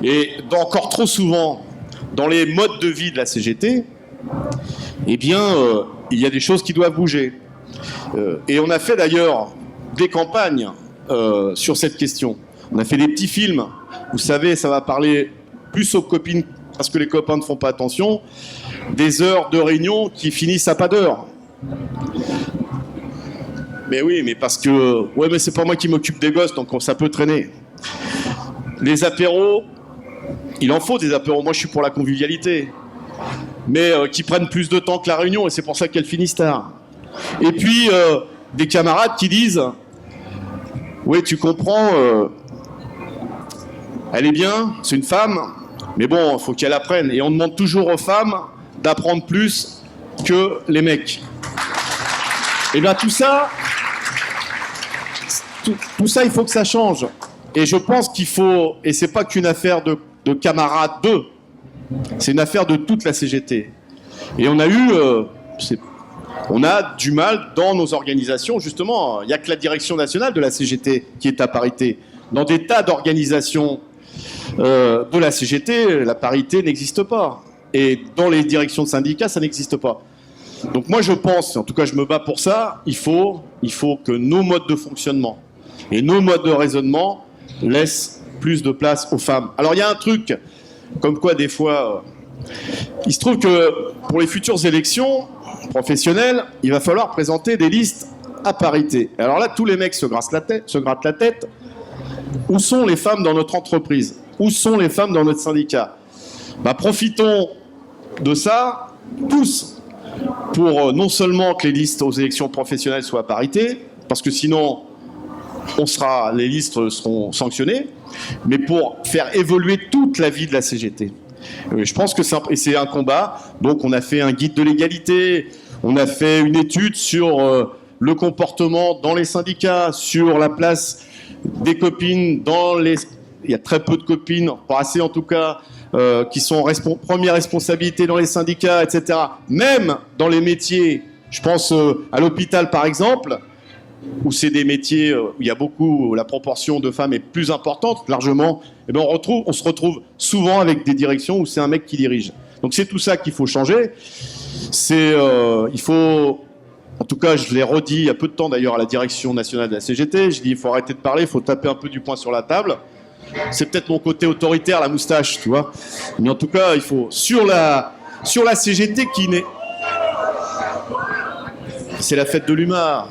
Et encore trop souvent, dans les modes de vie de la CGT, eh bien, il y a des choses qui doivent bouger. Et on a fait d'ailleurs des campagnes sur cette question. On a fait des petits films. Vous savez, ça va parler plus aux copines parce que les copains ne font pas attention. Des heures de réunion qui finissent à pas d'heure. Mais oui, mais parce que... Ouais, mais c'est pas moi qui m'occupe des gosses, donc ça peut traîner. Les apéros, il en faut des apéros. Moi, je suis pour la convivialité. Mais qui prennent plus de temps que la réunion, et c'est pour ça qu'elles finissent tard. Et puis, des camarades qui disent... Oui, tu comprends, elle est bien, c'est une femme, mais bon, il faut qu'elle apprenne. Et on demande toujours aux femmes d'apprendre plus que les mecs. Et bien tout ça, il faut que ça change. Et je pense qu'il faut, et c'est pas qu'une affaire de camarades d'eux, c'est une affaire de toute la CGT. Et on a eu, on a du mal dans nos organisations, justement. Il n'y a que la direction nationale de la CGT qui est à parité. Dans des tas d'organisations de la CGT, la parité n'existe pas. Et dans les directions de syndicats, ça n'existe pas. Donc moi je pense, en tout cas je me bats pour ça, il faut que nos modes de fonctionnement et nos modes de raisonnement laissent plus de place aux femmes. Alors il y a un truc, comme quoi des fois, il se trouve que pour les futures élections professionnelles, il va falloir présenter des listes à parité. Alors là, tous les mecs se grattent la tête. Où sont les femmes dans notre entreprise? Où sont les femmes dans notre syndicat? Profitons de ça, tous, pour non seulement que les listes aux élections professionnelles soient à parité, parce que sinon, les listes seront sanctionnées, mais pour faire évoluer toute la vie de la CGT. Je pense que c'est un combat. Donc on a fait un guide de l'égalité, on a fait une étude sur le comportement dans les syndicats, sur la place des copines il y a très peu de copines, pas assez en tout cas, qui sont première responsabilité dans les syndicats, etc. Même dans les métiers, je pense à l'hôpital par exemple, où c'est des métiers où il y a où la proportion de femmes est plus importante, largement, et bien on se retrouve souvent avec des directions où c'est un mec qui dirige. Donc c'est tout ça qu'il faut changer. Il faut, en tout cas je l'ai redit il y a peu de temps d'ailleurs à la direction nationale de la CGT, je dis il faut arrêter de parler, il faut taper un peu du poing sur la table. C'est peut-être mon côté autoritaire, la moustache, tu vois. Mais en tout cas, il faut sur la CGT qui n'est... C'est la fête de l'humour.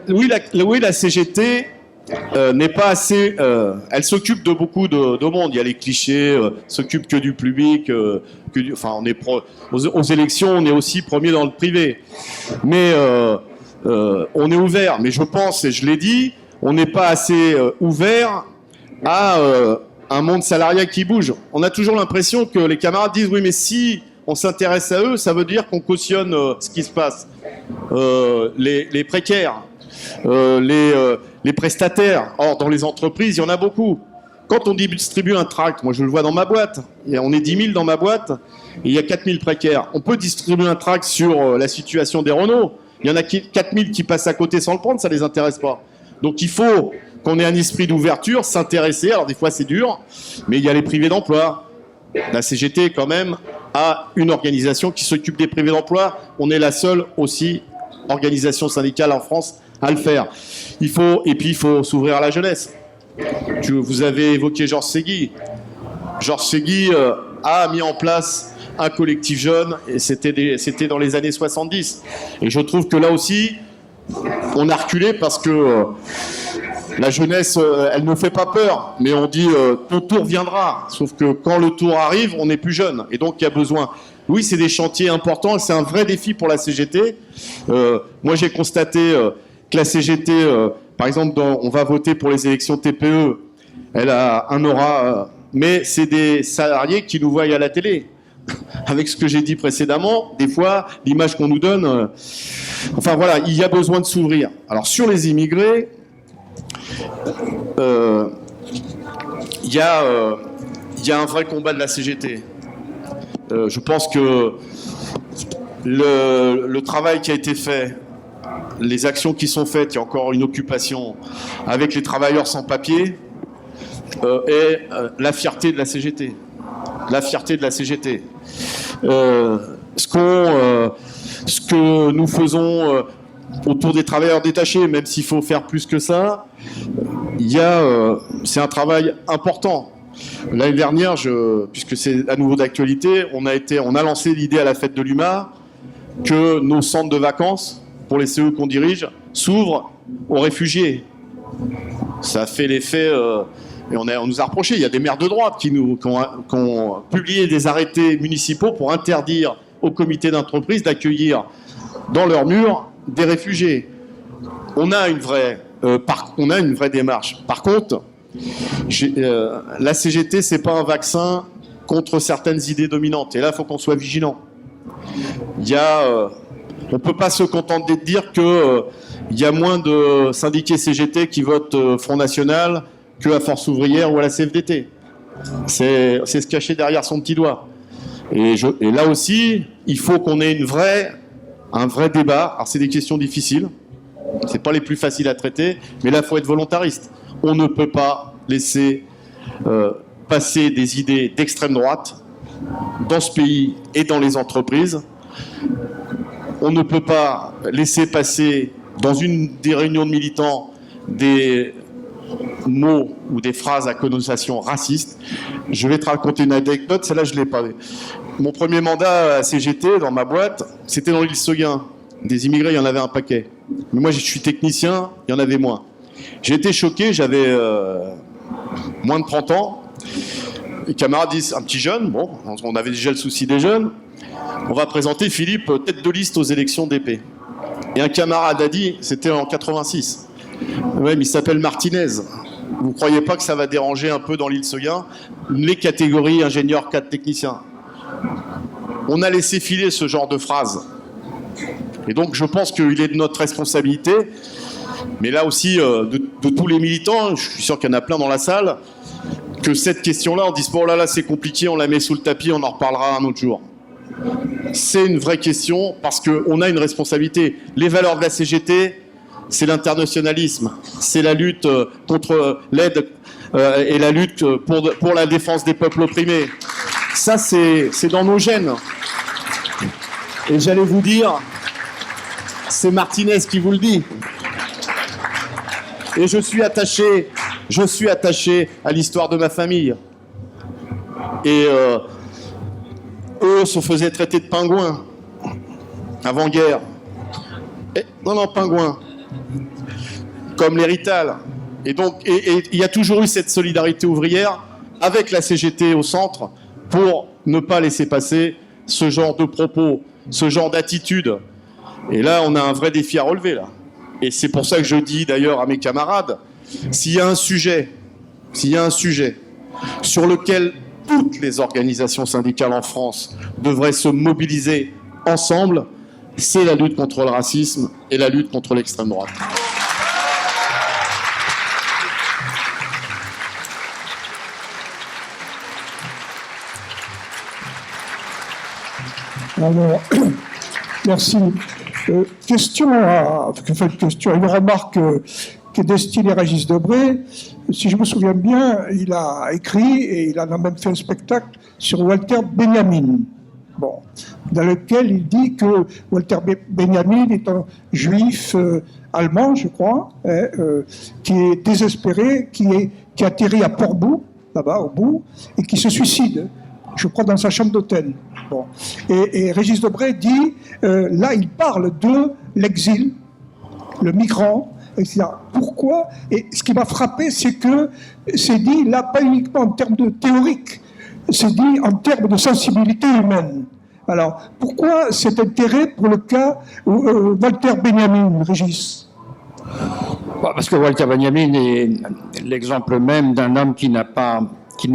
Oui, la CGT n'est pas assez... elle s'occupe de beaucoup de monde. Il y a les clichés, s'occupe que du public. On est aux élections, on est aussi premier dans le privé. Mais on est ouvert. Mais je pense, et je l'ai dit, on n'est pas assez ouvert à un monde salarial qui bouge. On a toujours l'impression que les camarades disent « Oui, mais si on s'intéresse à eux, ça veut dire qu'on cautionne ce qui se passe. Les précaires, les prestataires. Or, dans les entreprises, il y en a beaucoup. Quand on distribue un tract, moi je le vois dans ma boîte, et on est 10 000 dans ma boîte, et il y a 4 000 précaires. On peut distribuer un tract sur la situation des Renault. Il y en a 4 000 qui passent à côté sans le prendre, ça ne les intéresse pas. Donc il faut qu'on ait un esprit d'ouverture, s'intéresser. Alors des fois c'est dur, mais il y a les privés d'emploi. La CGT quand même a une organisation qui s'occupe des privés d'emploi. On est la seule aussi organisation syndicale en France à le faire. Et puis il faut s'ouvrir à la jeunesse. Vous avez évoqué Georges Segui. Georges Segui a mis en place un collectif jeune, et c'était dans les années 70. Et je trouve que là aussi, on a reculé parce que la jeunesse, elle ne fait pas peur, mais on dit ton tour viendra. Sauf que quand le tour arrive, on n'est plus jeune, et donc il y a besoin. Oui, c'est des chantiers importants, c'est un vrai défi pour la CGT. Moi, j'ai constaté que la CGT, par exemple, on va voter pour les élections TPE, elle a un aura, mais c'est des salariés qui nous voient à la télé. Avec ce que j'ai dit précédemment, des fois, l'image qu'on nous donne... Enfin voilà, il y a besoin de s'ouvrir. Alors sur les immigrés, il y a un vrai combat de la CGT. Je pense que le travail qui a été fait, les actions qui sont faites, il y a encore une occupation avec les travailleurs sans papier, est la fierté de la CGT. La fierté de la CGT. ce que nous faisons autour des travailleurs détachés, même s'il faut faire plus que ça, c'est un travail important. L'année dernière, puisque c'est à nouveau d'actualité, on a lancé l'idée à la fête de l'UMA que nos centres de vacances, pour les CE qu'on dirige, s'ouvrent aux réfugiés. Ça a fait l'effet, et on nous a reproché, il y a des maires de droite qui ont publié des arrêtés municipaux pour interdire aux comités d'entreprise d'accueillir dans leurs murs des réfugiés. On a une vraie démarche. Par contre, la CGT, c'est pas un vaccin contre certaines idées dominantes. Et là, il faut qu'on soit vigilant. On ne peut pas se contenter de dire qu'il y a moins de syndiqués CGT qui votent Front National qu'à Force Ouvrière ou à la CFDT. C'est se cacher derrière son petit doigt. Et là aussi, il faut qu'on ait un vrai débat. Alors, c'est des questions difficiles. C'est pas les plus faciles à traiter, mais là, il faut être volontariste. On ne peut pas laisser passer des idées d'extrême droite dans ce pays et dans les entreprises. On ne peut pas laisser passer dans des réunions de militants des mots ou des phrases à connotation raciste. Je vais te raconter une anecdote, celle-là je ne l'ai pas. Mon premier mandat à CGT, dans ma boîte, c'était dans l'île Seguin. Des immigrés, il y en avait un paquet. Mais moi, je suis technicien, il y en avait moins. J'ai été choqué, j'avais moins de 30 ans. Les camarades disent, un petit jeune, bon, on avait déjà le souci des jeunes, on va présenter Philippe tête de liste aux élections d'épée. Et un camarade a dit, c'était en 86, ouais, mais il s'appelle Martinez. Vous ne croyez pas que ça va déranger un peu dans l'île Seguin les catégories ingénieurs, cadres, techniciens? On a laissé filer ce genre de phrases. Et donc je pense qu'il est de notre responsabilité, mais là aussi de tous les militants, je suis sûr qu'il y en a plein dans la salle, que cette question-là, on dise, oh là là, c'est compliqué, on la met sous le tapis, on en reparlera un autre jour. C'est une vraie question parce qu'on a une responsabilité. Les valeurs de la CGT, c'est l'internationalisme, c'est la lutte contre l'aide et la lutte pour la défense des peuples opprimés. Ça, c'est dans nos gènes. Et j'allais vous dire, c'est Martinez qui vous le dit. Et je suis attaché à l'histoire de ma famille. Et eux se faisaient traiter de pingouins avant-guerre. Non, pingouins. Comme les Rital. Et donc, il y a toujours eu cette solidarité ouvrière avec la CGT au centre pour ne pas laisser passer ce genre de propos, ce genre d'attitude. Et là, on a un vrai défi à relever, là. Et c'est pour ça que je dis d'ailleurs à mes camarades, s'il y a un sujet sur lequel toutes les organisations syndicales en France devraient se mobiliser ensemble, c'est la lutte contre le racisme et la lutte contre l'extrême droite. Alors, merci. Question, une remarque qui est destinée à Régis Debray. Si je me souviens bien, il a écrit et il en a même fait un spectacle sur Walter Benjamin. Bon, dans lequel il dit que Walter Benjamin est un juif allemand, je crois, qui est désespéré, qui atterrit à Portbou, là-bas, au bout, et qui se suicide, je crois, dans sa chambre d'hôtel. Bon. Et Régis Debray dit, là, il parle de l'exil, le migrant, etc. Pourquoi? Et ce qui m'a frappé, c'est que c'est dit, là, pas uniquement en termes de théorique, c'est dit en termes de sensibilité humaine. Alors, pourquoi cet intérêt pour le cas Walter Benjamin, Régis? Parce que Walter Benjamin est l'exemple même d'un homme qui n'a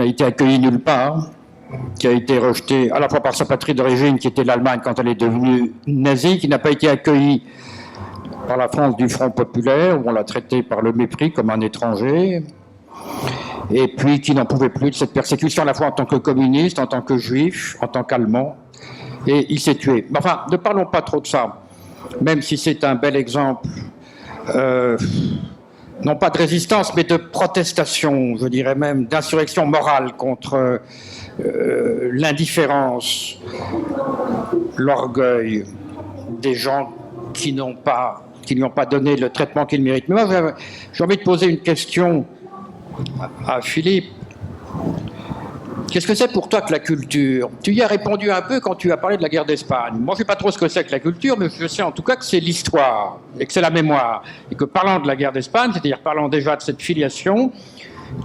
été accueilli nulle part, qui a été rejeté à la fois par sa patrie d'origine, qui était l'Allemagne quand elle est devenue nazie, qui n'a pas été accueilli par la France du Front populaire, où on l'a traité par le mépris comme un étranger, et puis qui n'en pouvait plus de cette persécution à la fois en tant que communiste, en tant que juif, en tant qu'allemand, et il s'est tué. Mais enfin, ne parlons pas trop de ça, même si c'est un bel exemple non pas de résistance, mais de protestation, je dirais même d'insurrection morale contre l'indifférence, l'orgueil des gens qui lui ont pas donné le traitement qu'il mérite. Mais moi, j'ai envie de poser une question à Philippe. Qu'est-ce que c'est pour toi que la culture? Tu y as répondu un peu quand tu as parlé de la guerre d'Espagne. Moi, je ne sais pas trop ce que c'est que la culture, mais je sais en tout cas que c'est l'histoire et que c'est la mémoire. Et que parlant de la guerre d'Espagne, c'est-à-dire parlant déjà de cette filiation,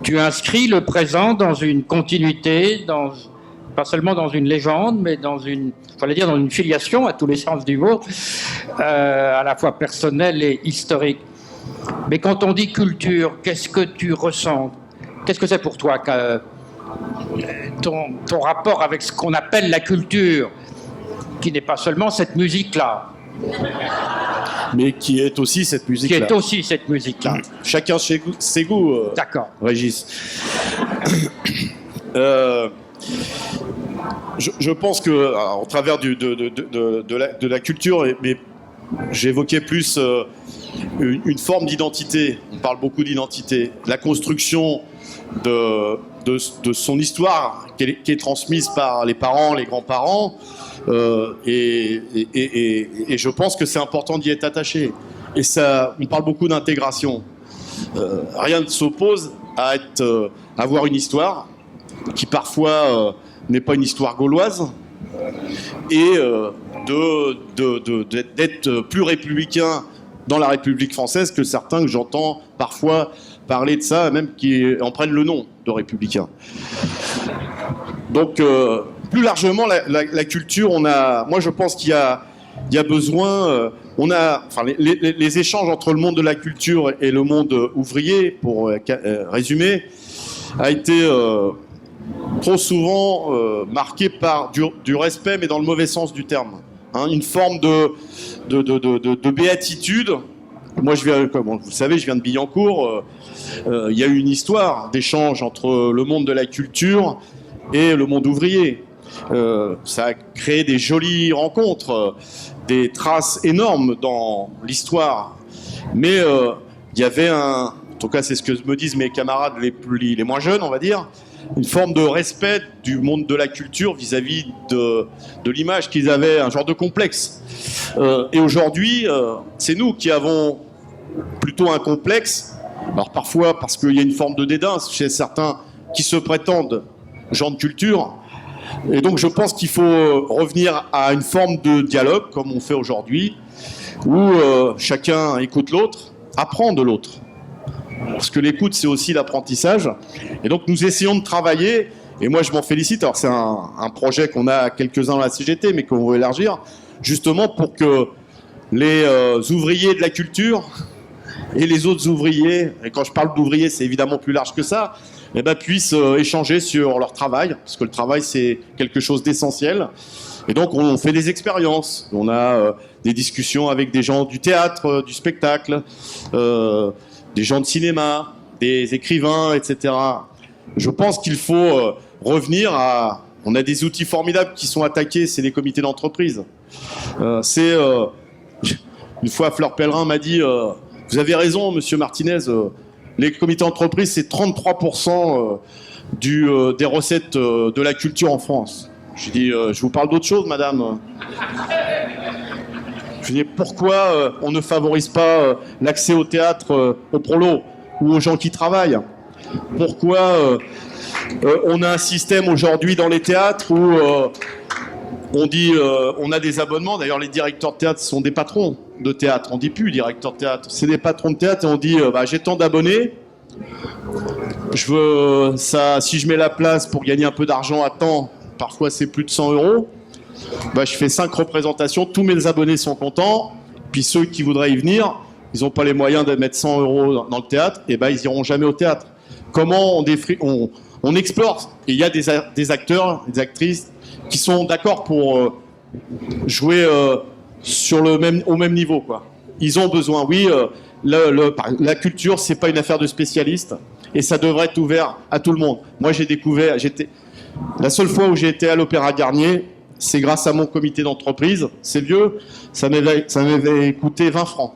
tu inscris le présent dans une continuité, pas seulement dans une légende, mais dans une filiation, à tous les sens du mot, à la fois personnelle et historique. Mais quand on dit culture, qu'est-ce que tu ressens? Qu'est-ce que c'est pour toi ton rapport avec ce qu'on appelle la culture, qui n'est pas seulement cette musique-là, mais qui est aussi cette musique-là. Chacun ses goûts, D'accord. Régis. Je pense que, au travers de la culture, mais j'évoquais plus une forme d'identité. On parle beaucoup d'identité. La construction de son histoire qui est transmise par les parents, les grands-parents, et je pense que c'est important d'y être attaché. Et ça, on parle beaucoup d'intégration. Rien ne s'oppose à avoir une histoire qui parfois n'est pas une histoire gauloise, et d'être plus républicain dans la République française que certains que j'entends parfois parler de ça, même qui en prennent le nom de Donc, plus largement, la culture, moi je pense qu'il y a besoin, les échanges entre le monde de la culture et le monde ouvrier, pour résumer, a été trop souvent marqué par du respect, mais dans le mauvais sens du terme. Une forme de béatitude. Moi, comme vous le savez, je viens de Billancourt. Il y a eu une histoire d'échange entre le monde de la culture et le monde ouvrier. Ça a créé des jolies rencontres, des traces énormes dans l'histoire. Mais il y avait en tout cas c'est ce que me disent mes camarades les moins jeunes, on va dire, une forme de respect du monde de la culture vis-à-vis de l'image qu'ils avaient, un genre de complexe. Et aujourd'hui, c'est nous qui avons plutôt un complexe. Alors parfois parce qu'il y a une forme de dédain chez certains qui se prétendent gens de culture. Et donc je pense qu'il faut revenir à une forme de dialogue comme on fait aujourd'hui, où chacun écoute l'autre, apprend de l'autre. Parce que l'écoute, c'est aussi l'apprentissage. Et donc nous essayons de travailler, et moi je m'en félicite. Alors c'est un projet qu'on a quelques-uns dans la CGT, mais qu'on veut élargir, justement pour que les ouvriers de la culture et les autres ouvriers, et quand je parle d'ouvriers, c'est évidemment plus large que ça, puissent échanger sur leur travail, parce que le travail, c'est quelque chose d'essentiel. Et donc, on fait des expériences. On a des discussions avec des gens du théâtre, du spectacle, des gens de cinéma, des écrivains, etc. Je pense qu'il faut revenir à... On a des outils formidables qui sont attaqués, c'est les comités d'entreprise. Une fois, Fleur Pellerin m'a dit... vous avez raison, monsieur Martinez, les comités d'entreprise, c'est 33% des recettes de la culture en France. J'ai dit, je vous parle d'autre chose, madame. Je dis, pourquoi on ne favorise pas l'accès au théâtre aux prolos ou aux gens qui travaillent? Pourquoi on a un système aujourd'hui dans les théâtres où on dit on a des abonnements? D'ailleurs, les directeurs de théâtre sont des patrons de théâtre. On dit plus directeurs de théâtre, c'est des patrons de théâtre, et on dit j'ai tant d'abonnés, je veux ça. Si je mets la place pour gagner un peu d'argent à temps, parfois c'est plus de 100 €. Je fais 5 représentations, tous mes abonnés sont contents, puis ceux qui voudraient y venir, ils n'ont pas les moyens de mettre 100 € dans le théâtre, et ils iront jamais au théâtre. Comment on explore? Et il y a des acteurs, des actrices qui sont d'accord pour jouer au même niveau, quoi. Ils ont besoin, oui, la culture, c'est pas une affaire de spécialistes, et ça devrait être ouvert à tout le monde. Moi, la seule fois où j'ai été à l'Opéra Garnier, c'est grâce à mon comité d'entreprise. C'est vieux, ça m'avait coûté 20 francs.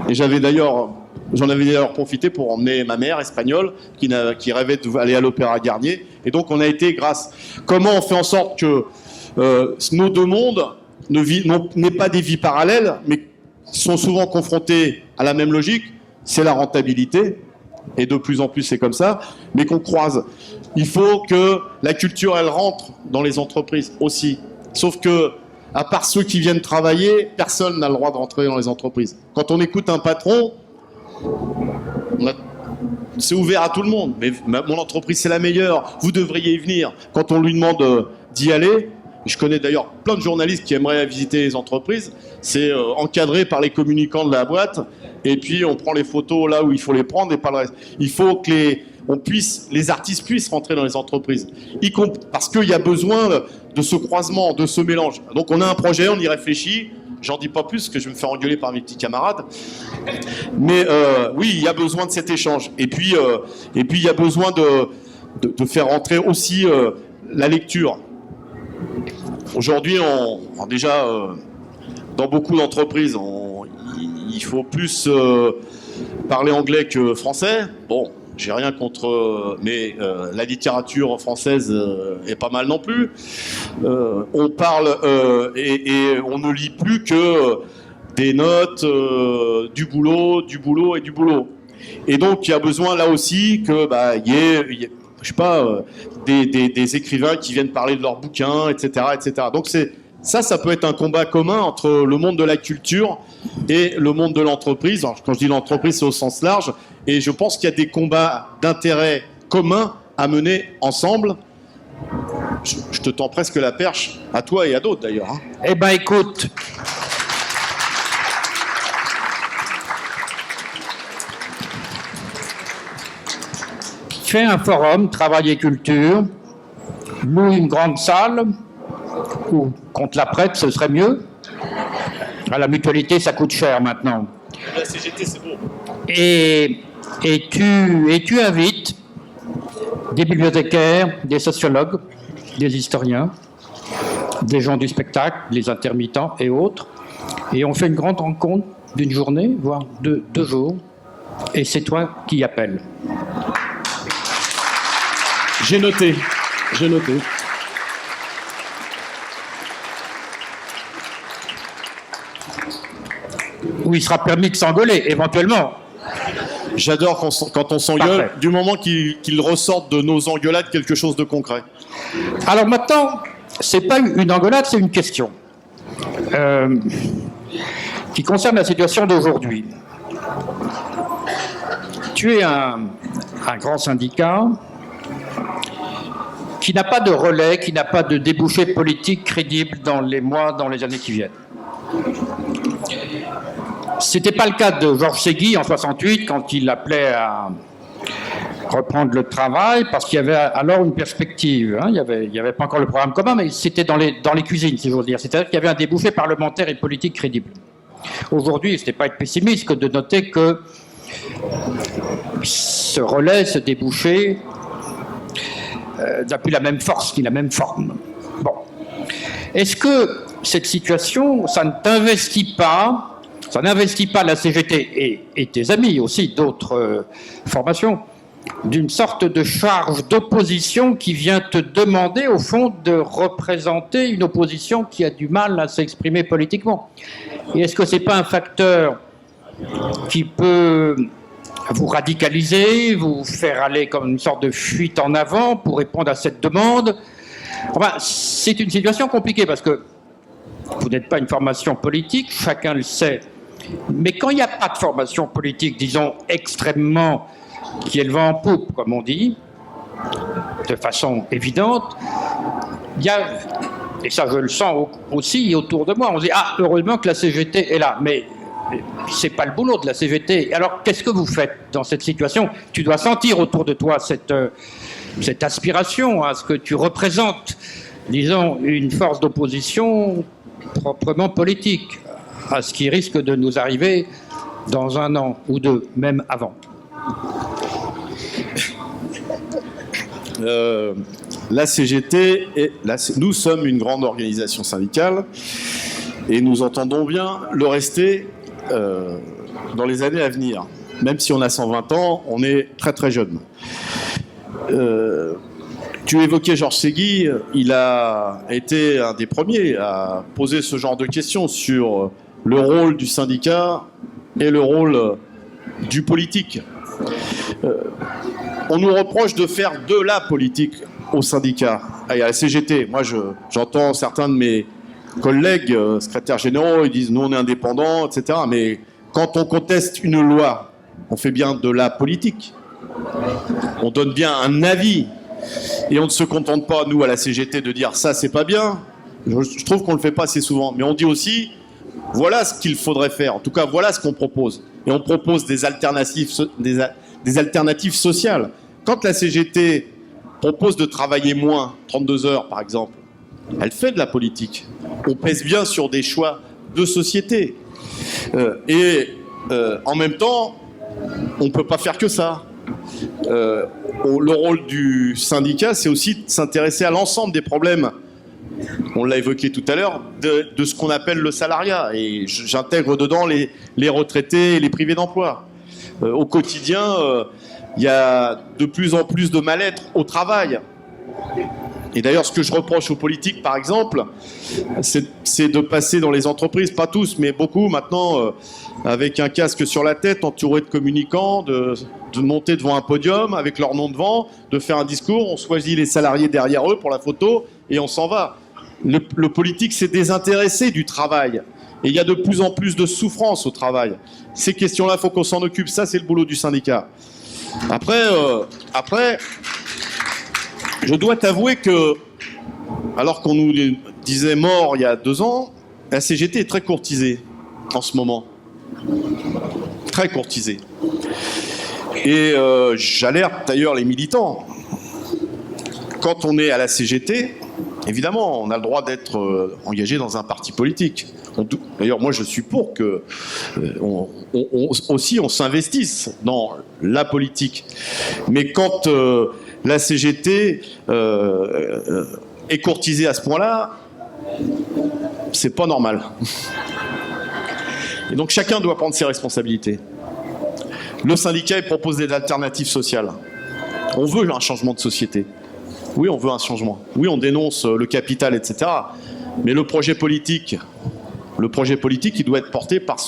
Et j'avais d'ailleurs J'en avais d'ailleurs profité pour emmener ma mère espagnole qui rêvait d'aller à l'Opéra Garnier. Et donc on a été grâce. Comment on fait en sorte que nos deux mondes n'aient pas des vies parallèles, mais sont souvent confrontés à la même logique, c'est la rentabilité. Et de plus en plus c'est comme ça, mais qu'on croise. Il faut que la culture, elle rentre dans les entreprises aussi. Sauf que, à part ceux qui viennent travailler, personne n'a le droit de rentrer dans les entreprises. Quand on écoute un patron, c'est ouvert à tout le monde. Mais mon entreprise, c'est la meilleure. Vous devriez y venir. Quand on lui demande d'y aller, je connais d'ailleurs plein de journalistes qui aimeraient visiter les entreprises, c'est encadré par les communicants de la boîte, et puis on prend les photos là où il faut les prendre et pas le reste. Il faut que les artistes puissent rentrer dans les entreprises, parce qu'il y a besoin de ce croisement, de ce mélange. Donc on a un projet, on y réfléchit. J'en dis pas plus, parce que je vais me faire engueuler par mes petits camarades. Mais oui, il y a besoin de cet échange. Et puis il y a besoin de faire rentrer aussi la lecture. Aujourd'hui, déjà, dans beaucoup d'entreprises, il faut plus parler anglais que français. Bon, j'ai rien contre, mais la littérature française est pas mal non plus. On parle et on ne lit plus que des notes, du boulot et du boulot. Et donc, il y a besoin là aussi que y ait je sais pas, des écrivains qui viennent parler de leurs bouquins, etc., etc. Donc ça peut être un combat commun entre le monde de la culture et le monde de l'entreprise. Alors, quand je dis l'entreprise, c'est au sens large. Et je pense qu'il y a des combats d'intérêt communs à mener ensemble. Je te tends presque la perche, à toi et à d'autres d'ailleurs. Hein. Eh ben écoute, fais un forum, travail et culture, loue une grande salle, ou qu'on te la prête, ce serait mieux. À la mutualité, ça coûte cher maintenant. La CGT, c'est bon. Et tu invites des bibliothécaires, des sociologues, des historiens, des gens du spectacle, les intermittents et autres. Et on fait une grande rencontre d'une journée, voire deux jours. Et c'est toi qui appelles. J'ai noté. Où il sera permis de s'engueuler, éventuellement. J'adore quand on s'engueule, Parfait. du moment qu'il ressorte de nos engueulades quelque chose de concret. Alors maintenant, c'est pas une engueulade, c'est une question qui concerne la situation d'aujourd'hui. Tu es un grand syndicat qui n'a pas de relais, qui n'a pas de débouché politique crédible dans les mois, dans les années qui viennent. C'était pas le cas de Georges Ségui en 68 quand il appelait à reprendre le travail parce qu'il y avait alors une perspective. Hein. Il y avait pas encore le programme commun, mais c'était dans les cuisines, si j'ose dire. C'est-à-dire qu'il y avait un débouché parlementaire et politique crédible. Aujourd'hui, ce n'est pas être pessimiste que de noter que ce relais, ce débouché, n'a plus la même force, ni la même forme. Bon. Est-ce que cette situation, ça n'investit pas la CGT et tes amis aussi d'autres formations d'une sorte de charge d'opposition qui vient te demander au fond de représenter une opposition qui a du mal à s'exprimer politiquement? Et est-ce que c'est pas un facteur qui peut vous radicaliser, vous faire aller comme une sorte de fuite en avant pour répondre à cette demande? Enfin, c'est une situation compliquée parce que vous n'êtes pas une formation politique, chacun le sait. Mais quand il n'y a pas de formation politique, disons, extrêmement qui est le vent en poupe, comme on dit, de façon évidente, il y a, et ça je le sens aussi autour de moi, on se dit, ah, heureusement que la CGT est là, mais c'est pas le boulot de la CGT. Alors, qu'est-ce que vous faites dans cette situation? Tu dois sentir autour de toi cette aspiration à ce que tu représentes, disons, une force d'opposition proprement politique à ce qui risque de nous arriver dans 1 an ou 2, même avant. La CGT, nous sommes une grande organisation syndicale et nous entendons bien le rester dans les années à venir. Même si on a 120 ans, on est très très jeune. Tu évoquais Georges Segui, il a été un des premiers à poser ce genre de questions sur le rôle du syndicat et le rôle du politique. On nous reproche de faire de la politique au syndicat et à la CGT. Moi, j'entends certains de mes collègues, secrétaires généraux, ils disent nous on est indépendants, etc. Mais quand on conteste une loi, on fait bien de la politique. On donne bien un avis. Et on ne se contente pas, nous, à la CGT, de dire ça, c'est pas bien. Je trouve qu'on ne le fait pas assez souvent. Mais on dit aussi, voilà ce qu'il faudrait faire. En tout cas, voilà ce qu'on propose. Et on propose des alternatives sociales. Quand la CGT propose de travailler moins, 32 heures par exemple, elle fait de la politique. On pèse bien sur des choix de société. En même temps, on ne peut pas faire que ça. Le rôle du syndicat, c'est aussi de s'intéresser à l'ensemble des problèmes, on l'a évoqué tout à l'heure, de ce qu'on appelle le salariat. Et j'intègre dedans les retraités et les privés d'emploi. Au quotidien, il y a de plus en plus de mal-être au travail. Et d'ailleurs, ce que je reproche aux politiques, par exemple, c'est de passer dans les entreprises, pas tous, mais beaucoup maintenant, avec un casque sur la tête, entouré de communicants, de monter devant un podium avec leur nom devant, de faire un discours, on choisit les salariés derrière eux pour la photo, et on s'en va. Le politique s'est désintéressé du travail. Et il y a de plus en plus de souffrance au travail. Ces questions-là, il faut qu'on s'en occupe. Ça, c'est le boulot du syndicat. Après, je dois t'avouer que, alors qu'on nous disait mort il y a 2 ans, la CGT est très courtisée en ce moment. Très courtisée. Et j'alerte d'ailleurs les militants. Quand on est à la CGT, évidemment, on a le droit d'être engagé dans un parti politique. D'ailleurs, moi, je suis pour que on s'investisse dans la politique. Mais quand la CGT est courtisée à ce point-là, c'est pas normal. Et donc, chacun doit prendre ses responsabilités. Le syndicat, il propose des alternatives sociales. On veut un changement de société. Oui, on veut un changement. Oui, on dénonce le capital, etc. Mais le projet politique, il doit être porté par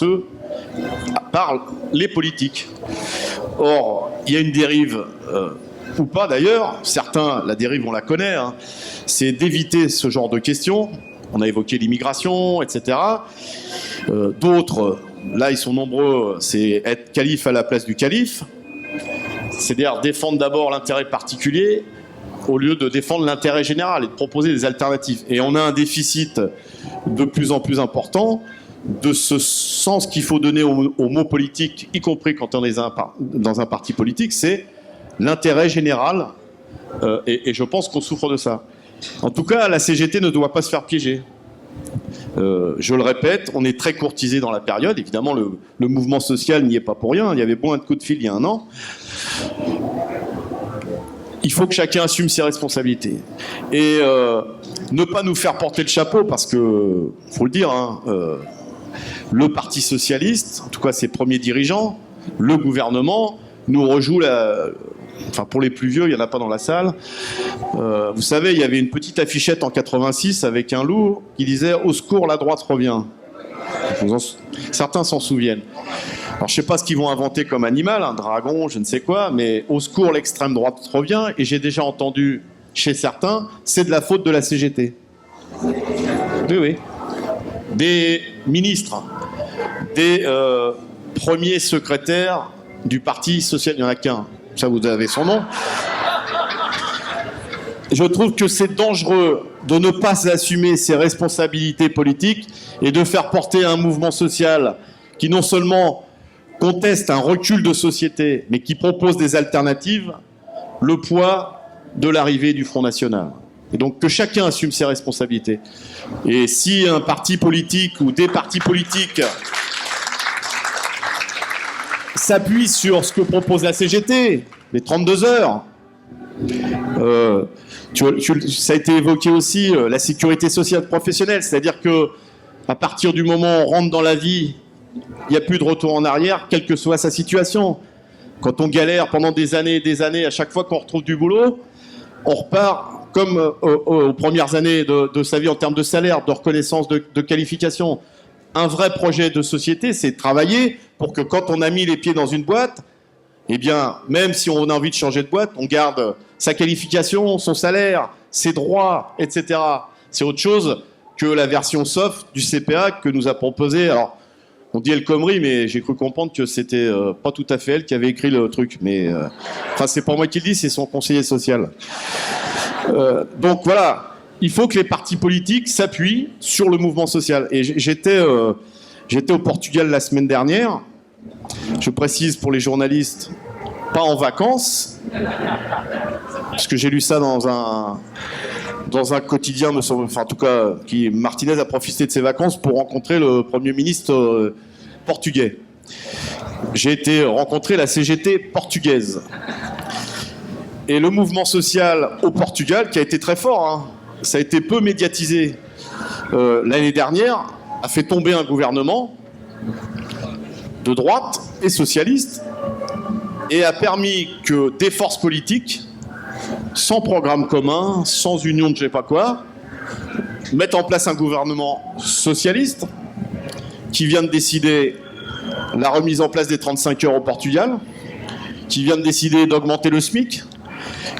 les politiques. Or, il y a une dérive, ou pas d'ailleurs, certains, la dérive, on la connaît, hein, c'est d'éviter ce genre de questions. On a évoqué l'immigration, etc. D'autres, là, ils sont nombreux, c'est être calife à la place du calife. C'est-à-dire défendre d'abord l'intérêt particulier au lieu de défendre l'intérêt général et de proposer des alternatives. Et on a un déficit de plus en plus important de ce sens qu'il faut donner au mot politique, y compris quand on est dans un parti politique, c'est l'intérêt général. Et je pense qu'on souffre de ça. En tout cas, la CGT ne doit pas se faire piéger. Je le répète, on est très courtisé dans la période. Évidemment, le mouvement social n'y est pas pour rien. Il y avait moins de coups de fil il y a 1 an. Il faut que chacun assume ses responsabilités. Et ne pas nous faire porter le chapeau, parce que, faut le dire, hein, le Parti socialiste, en tout cas ses premiers dirigeants, le gouvernement, nous rejoue enfin, pour les plus vieux, il n'y en a pas dans la salle. Vous savez, il y avait une petite affichette en 86 avec un loup qui disait « Au secours, la droite revient ». Certains s'en souviennent. Alors, je ne sais pas ce qu'ils vont inventer comme animal, un dragon, je ne sais quoi, mais au secours, l'extrême droite revient. Et j'ai déjà entendu chez certains, c'est de la faute de la CGT. Oui, oui. Des ministres, des premiers secrétaires du Parti social, il n'y en a qu'un, ça vous avez son nom. Je trouve que c'est dangereux de ne pas assumer ses responsabilités politiques et de faire porter à un mouvement social qui non seulement conteste un recul de société, mais qui propose des alternatives, le poids de l'arrivée du Front National. Et donc que chacun assume ses responsabilités. Et si un parti politique ou des partis politiques s'appuient sur ce que propose la CGT, les 32 heures, ça a été évoqué aussi, la sécurité sociale professionnelle, c'est-à-dire que à partir du moment où on rentre dans la vie il n'y a plus de retour en arrière, quelle que soit sa situation. Quand on galère pendant des années et des années, à chaque fois qu'on retrouve du boulot, on repart comme aux premières années de sa vie en termes de salaire, de reconnaissance, de qualification. Un vrai projet de société, c'est de travailler pour que quand on a mis les pieds dans une boîte, eh bien, même si on a envie de changer de boîte, on garde sa qualification, son salaire, ses droits, etc. C'est autre chose que la version soft du CPA que nous a proposé. Alors, on dit El Khomri, mais j'ai cru comprendre que c'était pas tout à fait elle qui avait écrit le truc. Mais, enfin, c'est pas moi qui le dis, c'est son conseiller social. Donc voilà, il faut que les partis politiques s'appuient sur le mouvement social. Et j'étais au Portugal la semaine dernière. Je précise pour les journalistes, pas en vacances, parce que j'ai lu ça dans un quotidien, enfin en tout cas, Martinez a profité de ses vacances pour rencontrer le Premier ministre portugais. J'ai été rencontrer la CGT portugaise. Et le mouvement social au Portugal, qui a été très fort, hein, ça a été peu médiatisé l'année dernière, a fait tomber un gouvernement de droite et socialiste et a permis que des forces politiques, sans programme commun, sans union de je sais pas quoi, mettent en place un gouvernement socialiste qui vient de décider la remise en place des 35 heures au Portugal, qui vient de décider d'augmenter le SMIC,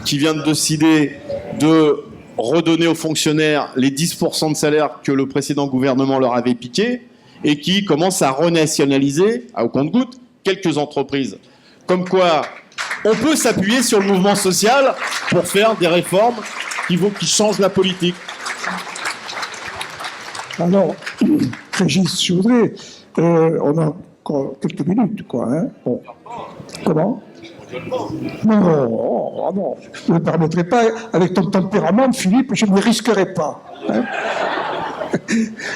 qui vient de décider de redonner aux fonctionnaires les 10% de salaire que le précédent gouvernement leur avait piqué, et qui commence à renationaliser, au compte-gouttes, quelques entreprises. Comme quoi, on peut s'appuyer sur le mouvement social pour faire des réformes qui changent la politique. Alors, Régis, je voudrais... on a encore quelques minutes, quoi. Hein. Bon. Comment ? Non, non, je ne me permettrai pas. Avec ton tempérament, Philippe, je ne me risquerai pas. Hein.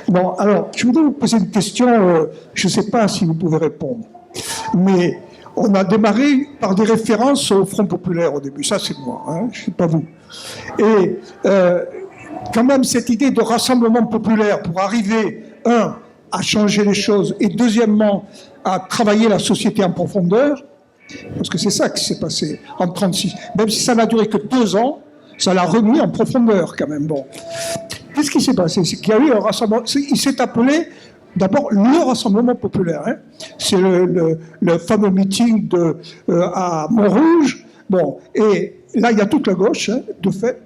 Bon, alors, je voudrais vous poser une question, je ne sais pas si vous pouvez répondre. Mais on a démarré par des références au Front populaire au début, ça c'est moi, hein, je ne sais pas vous. Et quand même, cette idée de rassemblement populaire pour arriver, à changer les choses, et deuxièmement, à travailler la société en profondeur, parce que c'est ça qui s'est passé en 1936. Même si ça n'a duré que 2 ans, ça l'a remis en profondeur quand même. Bon. Qu'est-ce qui s'est passé? C'est qu'il y a eu un rassemblement. Il s'est appelé d'abord le Rassemblement populaire. Hein. C'est le fameux meeting à Montrouge. Bon, et là, il y a toute la gauche, hein, de fait.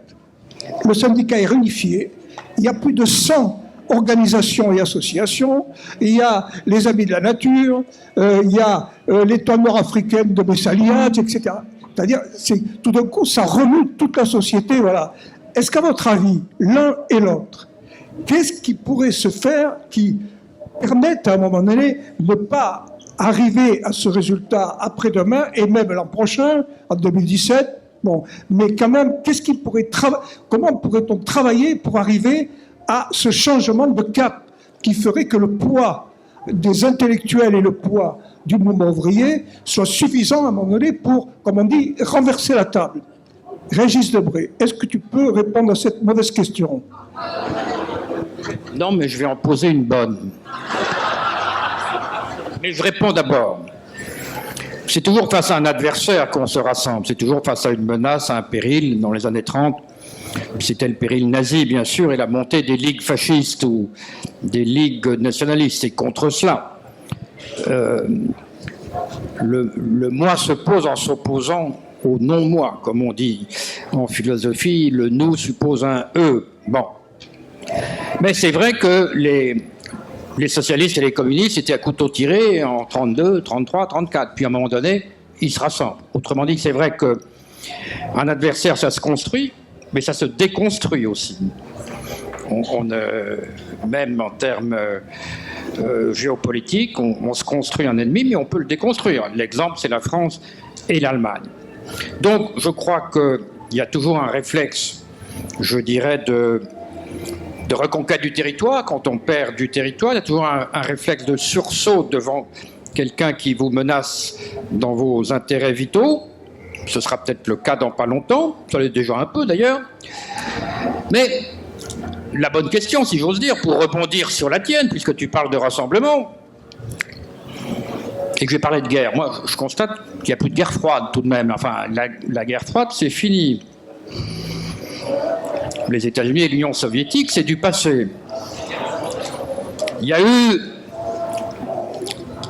Le syndicat est réunifié. Il y a plus de 100 organisations et associations. Il y a les Amis de la Nature. Il y a l'Étoile nord-africaine de Messaliade, etc. C'est-à-dire, tout d'un coup, ça remue toute la société. Voilà. Est-ce qu'à votre avis, l'un et l'autre, qu'est-ce qui pourrait se faire qui permette à un moment donné de ne pas arriver à ce résultat après-demain et même l'an prochain, en 2017, bon, mais quand même, comment pourrait-on travailler pour arriver à ce changement de cap qui ferait que le poids des intellectuels et le poids du mouvement ouvrier soit suffisant à un moment donné pour, comme on dit, renverser la table? Régis Debray, est-ce que tu peux répondre à cette mauvaise question? Non, mais je vais en poser une bonne. Mais je réponds d'abord. C'est toujours face à un adversaire qu'on se rassemble, c'est toujours face à une menace, à un péril. Dans les années 30, c'était le péril nazi, bien sûr, et la montée des ligues fascistes ou des ligues nationalistes. C'est contre cela. Le moi se pose en s'opposant au non-moi, comme on dit en philosophie. Le nous suppose un eux. Bon. Mais c'est vrai que les socialistes et les communistes étaient à couteau tiré en 32, 33, 34. Puis à un moment donné, ils se rassemblent. Autrement dit, c'est vrai qu'un adversaire, ça se construit, mais ça se déconstruit aussi. Même en termes géopolitiques, on se construit un ennemi, mais on peut le déconstruire. L'exemple, c'est la France et l'Allemagne. Donc, je crois qu'il y a toujours un réflexe, je dirais, de reconquête du territoire. Quand on perd du territoire, il y a toujours un réflexe de sursaut devant quelqu'un qui vous menace dans vos intérêts vitaux. Ce sera peut-être le cas dans pas longtemps, ça l'est déjà un peu d'ailleurs. Mais la bonne question, si j'ose dire, pour rebondir sur la tienne, puisque tu parles de rassemblement, c'est que j'ai parlé de guerre. Moi, je constate qu'il n'y a plus de guerre froide tout de même. Enfin, la guerre froide, c'est fini. Les États-Unis et l'Union soviétique, c'est du passé. Il y a eu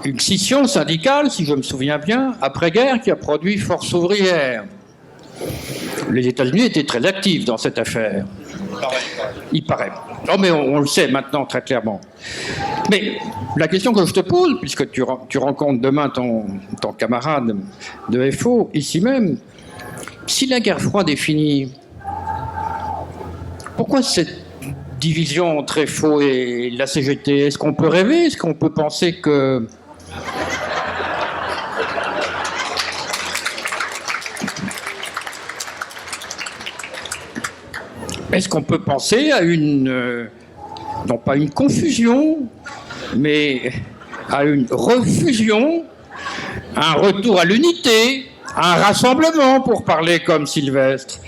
une scission syndicale, si je me souviens bien, après-guerre, qui a produit Force ouvrière. Les États-Unis étaient très actifs dans cette affaire. Il paraît. Non, mais on le sait maintenant très clairement. Mais la question que je te pose, puisque tu rencontres demain ton camarade de FO, ici même, si la guerre froide est finie, pourquoi cette division entre FO et la CGT? Est-ce qu'on peut rêver? Est-ce qu'on peut penser que... Est-ce qu'on peut penser à une, non pas une confusion, mais à une refusion, un retour à l'unité, un rassemblement, pour parler comme Sylvestre?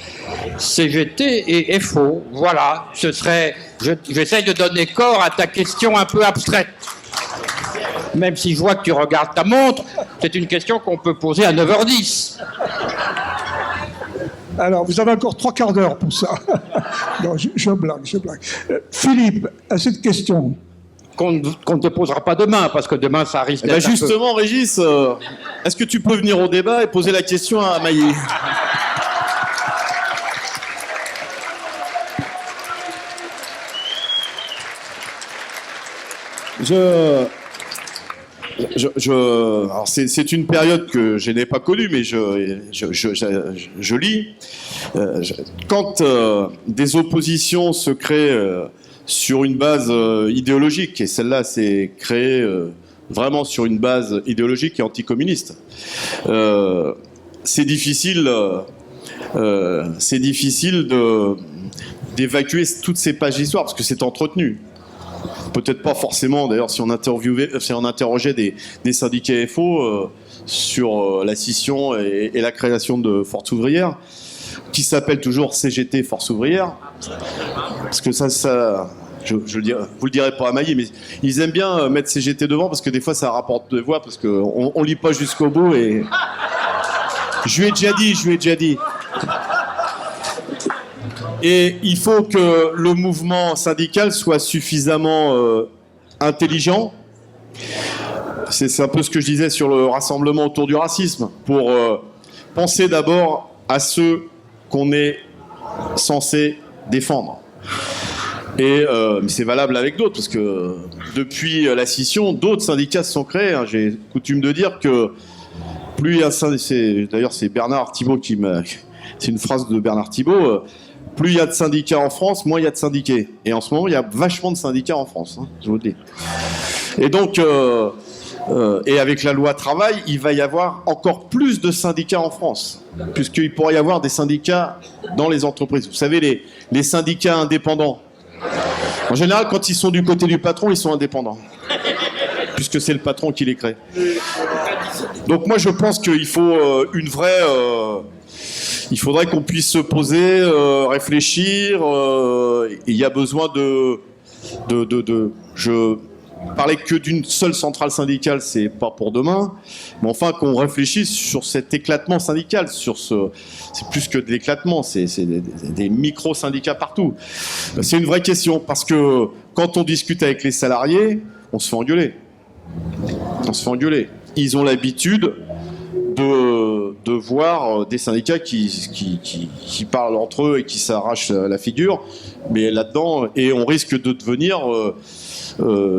CGT et FO, voilà, ce serait... J'essaye de donner corps à ta question un peu abstraite. Même si je vois que tu regardes ta montre, c'est une question qu'on peut poser à 9h10. Alors, vous avez encore 3 quarts d'heure pour ça. Non, je blague. Philippe, à cette question. Qu'on ne te posera pas demain, parce que demain, ça risque d'être justement, Régis, est-ce que tu peux venir au débat et poser la question à Mailly? Alors c'est une période que je n'ai pas connue, mais je lis. Quand des oppositions se créent sur une base idéologique, et celle-là s'est créée vraiment sur une base idéologique et anticommuniste, c'est difficile d'évacuer toutes ces pages d'histoire, parce que c'est entretenu. Peut-être pas forcément, d'ailleurs, si on interrogeait des syndicats FO sur la scission et la création de Force ouvrière, qui s'appelle toujours CGT Force ouvrière, parce que ça vous le direz pas à Mailly, mais ils aiment bien mettre CGT devant, parce que des fois ça rapporte de voix, parce qu'on lit pas jusqu'au bout, et je lui ai déjà dit. Et il faut que le mouvement syndical soit suffisamment intelligent. C'est un peu ce que je disais sur le rassemblement autour du racisme, pour penser d'abord à ceux qu'on est censé défendre. Et c'est valable avec d'autres, parce que depuis la scission, d'autres syndicats se sont créés. Hein. J'ai coutume de dire que plus il y a un syndicat, d'ailleurs c'est Bernard Thibault c'est une phrase de Bernard Thibault, plus il y a de syndicats en France, moins il y a de syndiqués. Et en ce moment, il y a vachement de syndicats en France, hein, je vous le dis. Et donc, et avec la loi travail, il va y avoir encore plus de syndicats en France, puisqu'il pourrait y avoir des syndicats dans les entreprises. Vous savez, les syndicats indépendants, en général, quand ils sont du côté du patron, ils sont indépendants, puisque c'est le patron qui les crée. Donc moi, je pense qu'il faut une vraie... il faudrait qu'on puisse se poser, réfléchir. Il y a besoin je parlais que d'une seule centrale syndicale, c'est pas pour demain. Mais enfin, qu'on réfléchisse sur cet éclatement syndical, c'est plus que de l'éclatement, c'est des micro-syndicats partout. C'est une vraie question, parce que quand on discute avec les salariés, on se fait engueuler. Ils ont l'habitude de voir des syndicats qui parlent entre eux et qui s'arrachent la figure, mais là-dedans, et on risque de devenir,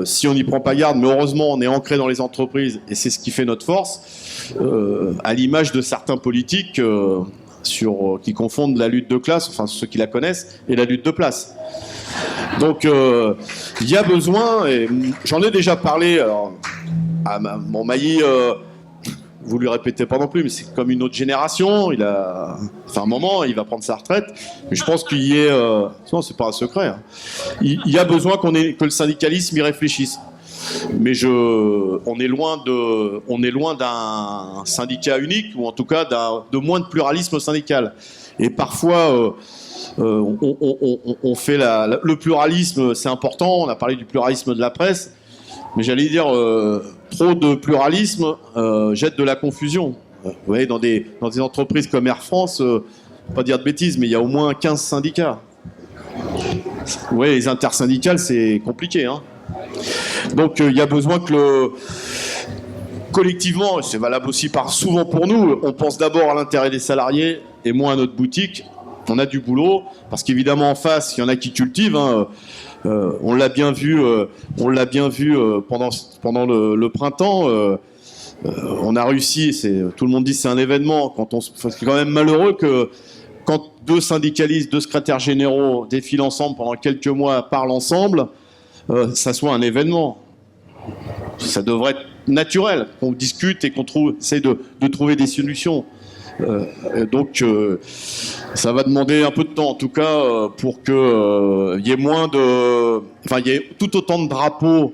si on n'y prend pas garde, mais heureusement on est ancré dans les entreprises, et c'est ce qui fait notre force, à l'image de certains politiques qui confondent la lutte de classe, enfin ceux qui la connaissent, et la lutte de place. Donc il y a besoin, et j'en ai déjà parlé à mon Mailly, vous lui répétez pas non plus, mais c'est comme une autre génération. Il a, enfin, un moment, il va prendre sa retraite. Mais je pense qu'il y ait, non, c'est pas un secret. Hein. Il y a besoin que le syndicalisme y réfléchisse. Mais on est loin d'un syndicat unique, ou en tout cas de moins de pluralisme syndical. Et parfois, on fait le pluralisme, c'est important. On a parlé du pluralisme de la presse. mais j'allais dire, trop de pluralisme jette de la confusion. Vous voyez, dans des entreprises comme Air France, pas dire de bêtises, mais il y a au moins 15 syndicats. Oui, les intersyndicales, c'est compliqué. Hein. Donc, il y a besoin que collectivement, c'est valable aussi souvent pour nous, on pense d'abord à l'intérêt des salariés et moins à notre boutique. On a du boulot, parce qu'évidemment, en face, il y en a qui cultivent. Hein. On l'a bien vu, pendant le printemps. On a réussi, tout le monde dit que c'est un événement. C'est quand même malheureux que quand deux syndicalistes, deux secrétaires généraux défilent ensemble pendant quelques mois, parlent ensemble, ça soit un événement. Ça devrait être naturel, qu'on discute et qu'on essaie de trouver des solutions. Donc, ça va demander un peu de temps, en tout cas, pour qu'il y ait moins de... Enfin, il y ait tout autant de drapeaux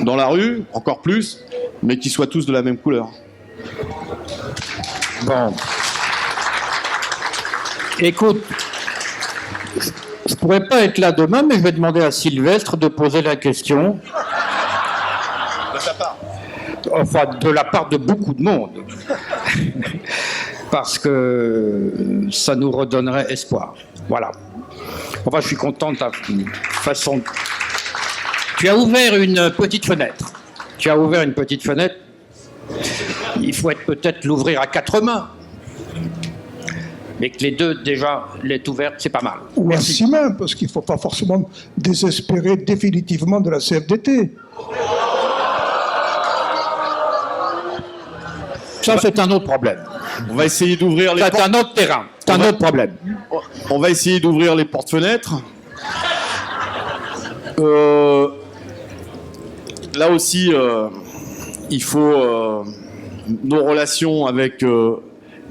dans la rue, encore plus, mais qui soient tous de la même couleur. Bon. Écoute, je pourrais pas être là demain, mais je vais demander à Sylvestre de poser la question. De sa part. Enfin, de la part de beaucoup de monde. Parce que ça nous redonnerait espoir. Voilà. Enfin, je suis content de ta façon. Tu as ouvert une petite fenêtre. Il faut peut-être l'ouvrir à 4 mains. Mais que les deux, déjà, l'aient ouverte, c'est pas mal. Ou à 6 mains, parce qu'il ne faut pas forcément désespérer définitivement de la CFDT. Ça, c'est un autre problème. On va essayer d'ouvrir les C'est un autre terrain. C'est un autre problème. On va essayer d'ouvrir les portes-fenêtres. Là aussi, il faut nos relations avec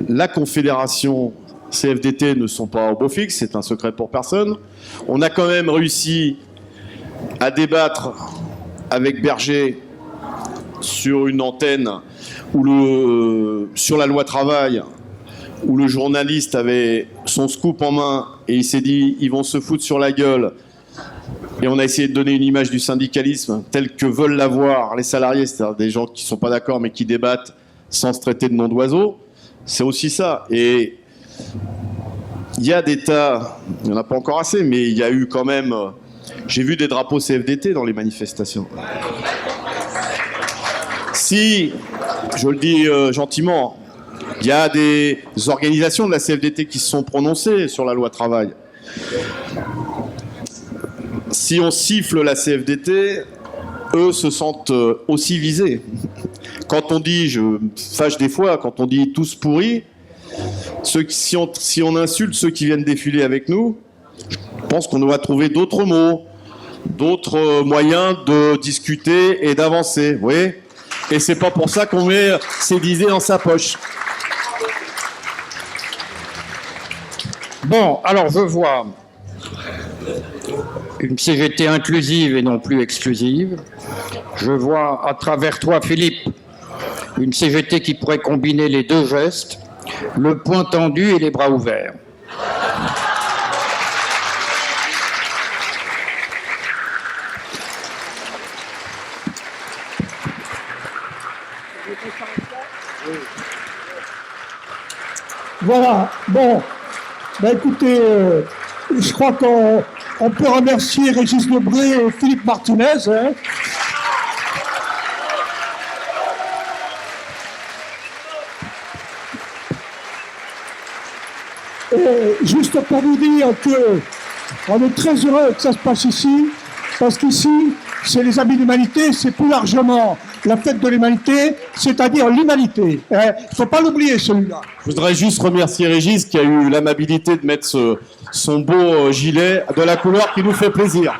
la Confédération CFDT ne sont pas au beau fixe, c'est un secret pour personne. On a quand même réussi à débattre avec Berger sur une antenne sur la loi travail, où le journaliste avait son scoop en main et il s'est dit ils vont se foutre sur la gueule. Et on a essayé de donner une image du syndicalisme tel que veulent l'avoir les salariés, c'est-à-dire des gens qui ne sont pas d'accord mais qui débattent sans se traiter de nom d'oiseau. C'est aussi ça. Et il y a des tas, il n'y en a pas encore assez, mais il y a eu quand même... J'ai vu des drapeaux CFDT dans les manifestations. Si, je le dis gentiment, il y a des organisations de la CFDT qui se sont prononcées sur la loi travail. Si on siffle la CFDT, eux se sentent aussi visés. Quand on dit, je me fâche des fois, quand on dit tous pourris, si on insulte ceux qui viennent défiler avec nous, je pense qu'on doit trouver d'autres mots, d'autres moyens de discuter et d'avancer. Vous voyez ? Et c'est pas pour ça qu'on met ses visées dans sa poche. Bon, alors je vois une CGT inclusive et non plus exclusive. Je vois à travers toi, Philippe, une CGT qui pourrait combiner les deux gestes, le poing tendu et les bras ouverts. Voilà, bon, ben écoutez, je crois qu'on peut remercier Régis Debray et Philippe Martinez. Hein. Et juste pour vous dire qu'on est très heureux que ça se passe ici, parce qu'ici, c'est les Amis de l'Humanité, c'est plus largement la fête de l'humanité, c'est-à-dire l'humanité. Il ne faut pas l'oublier, celui-là. Je voudrais juste remercier Régis qui a eu l'amabilité de mettre son beau gilet de la couleur qui nous fait plaisir.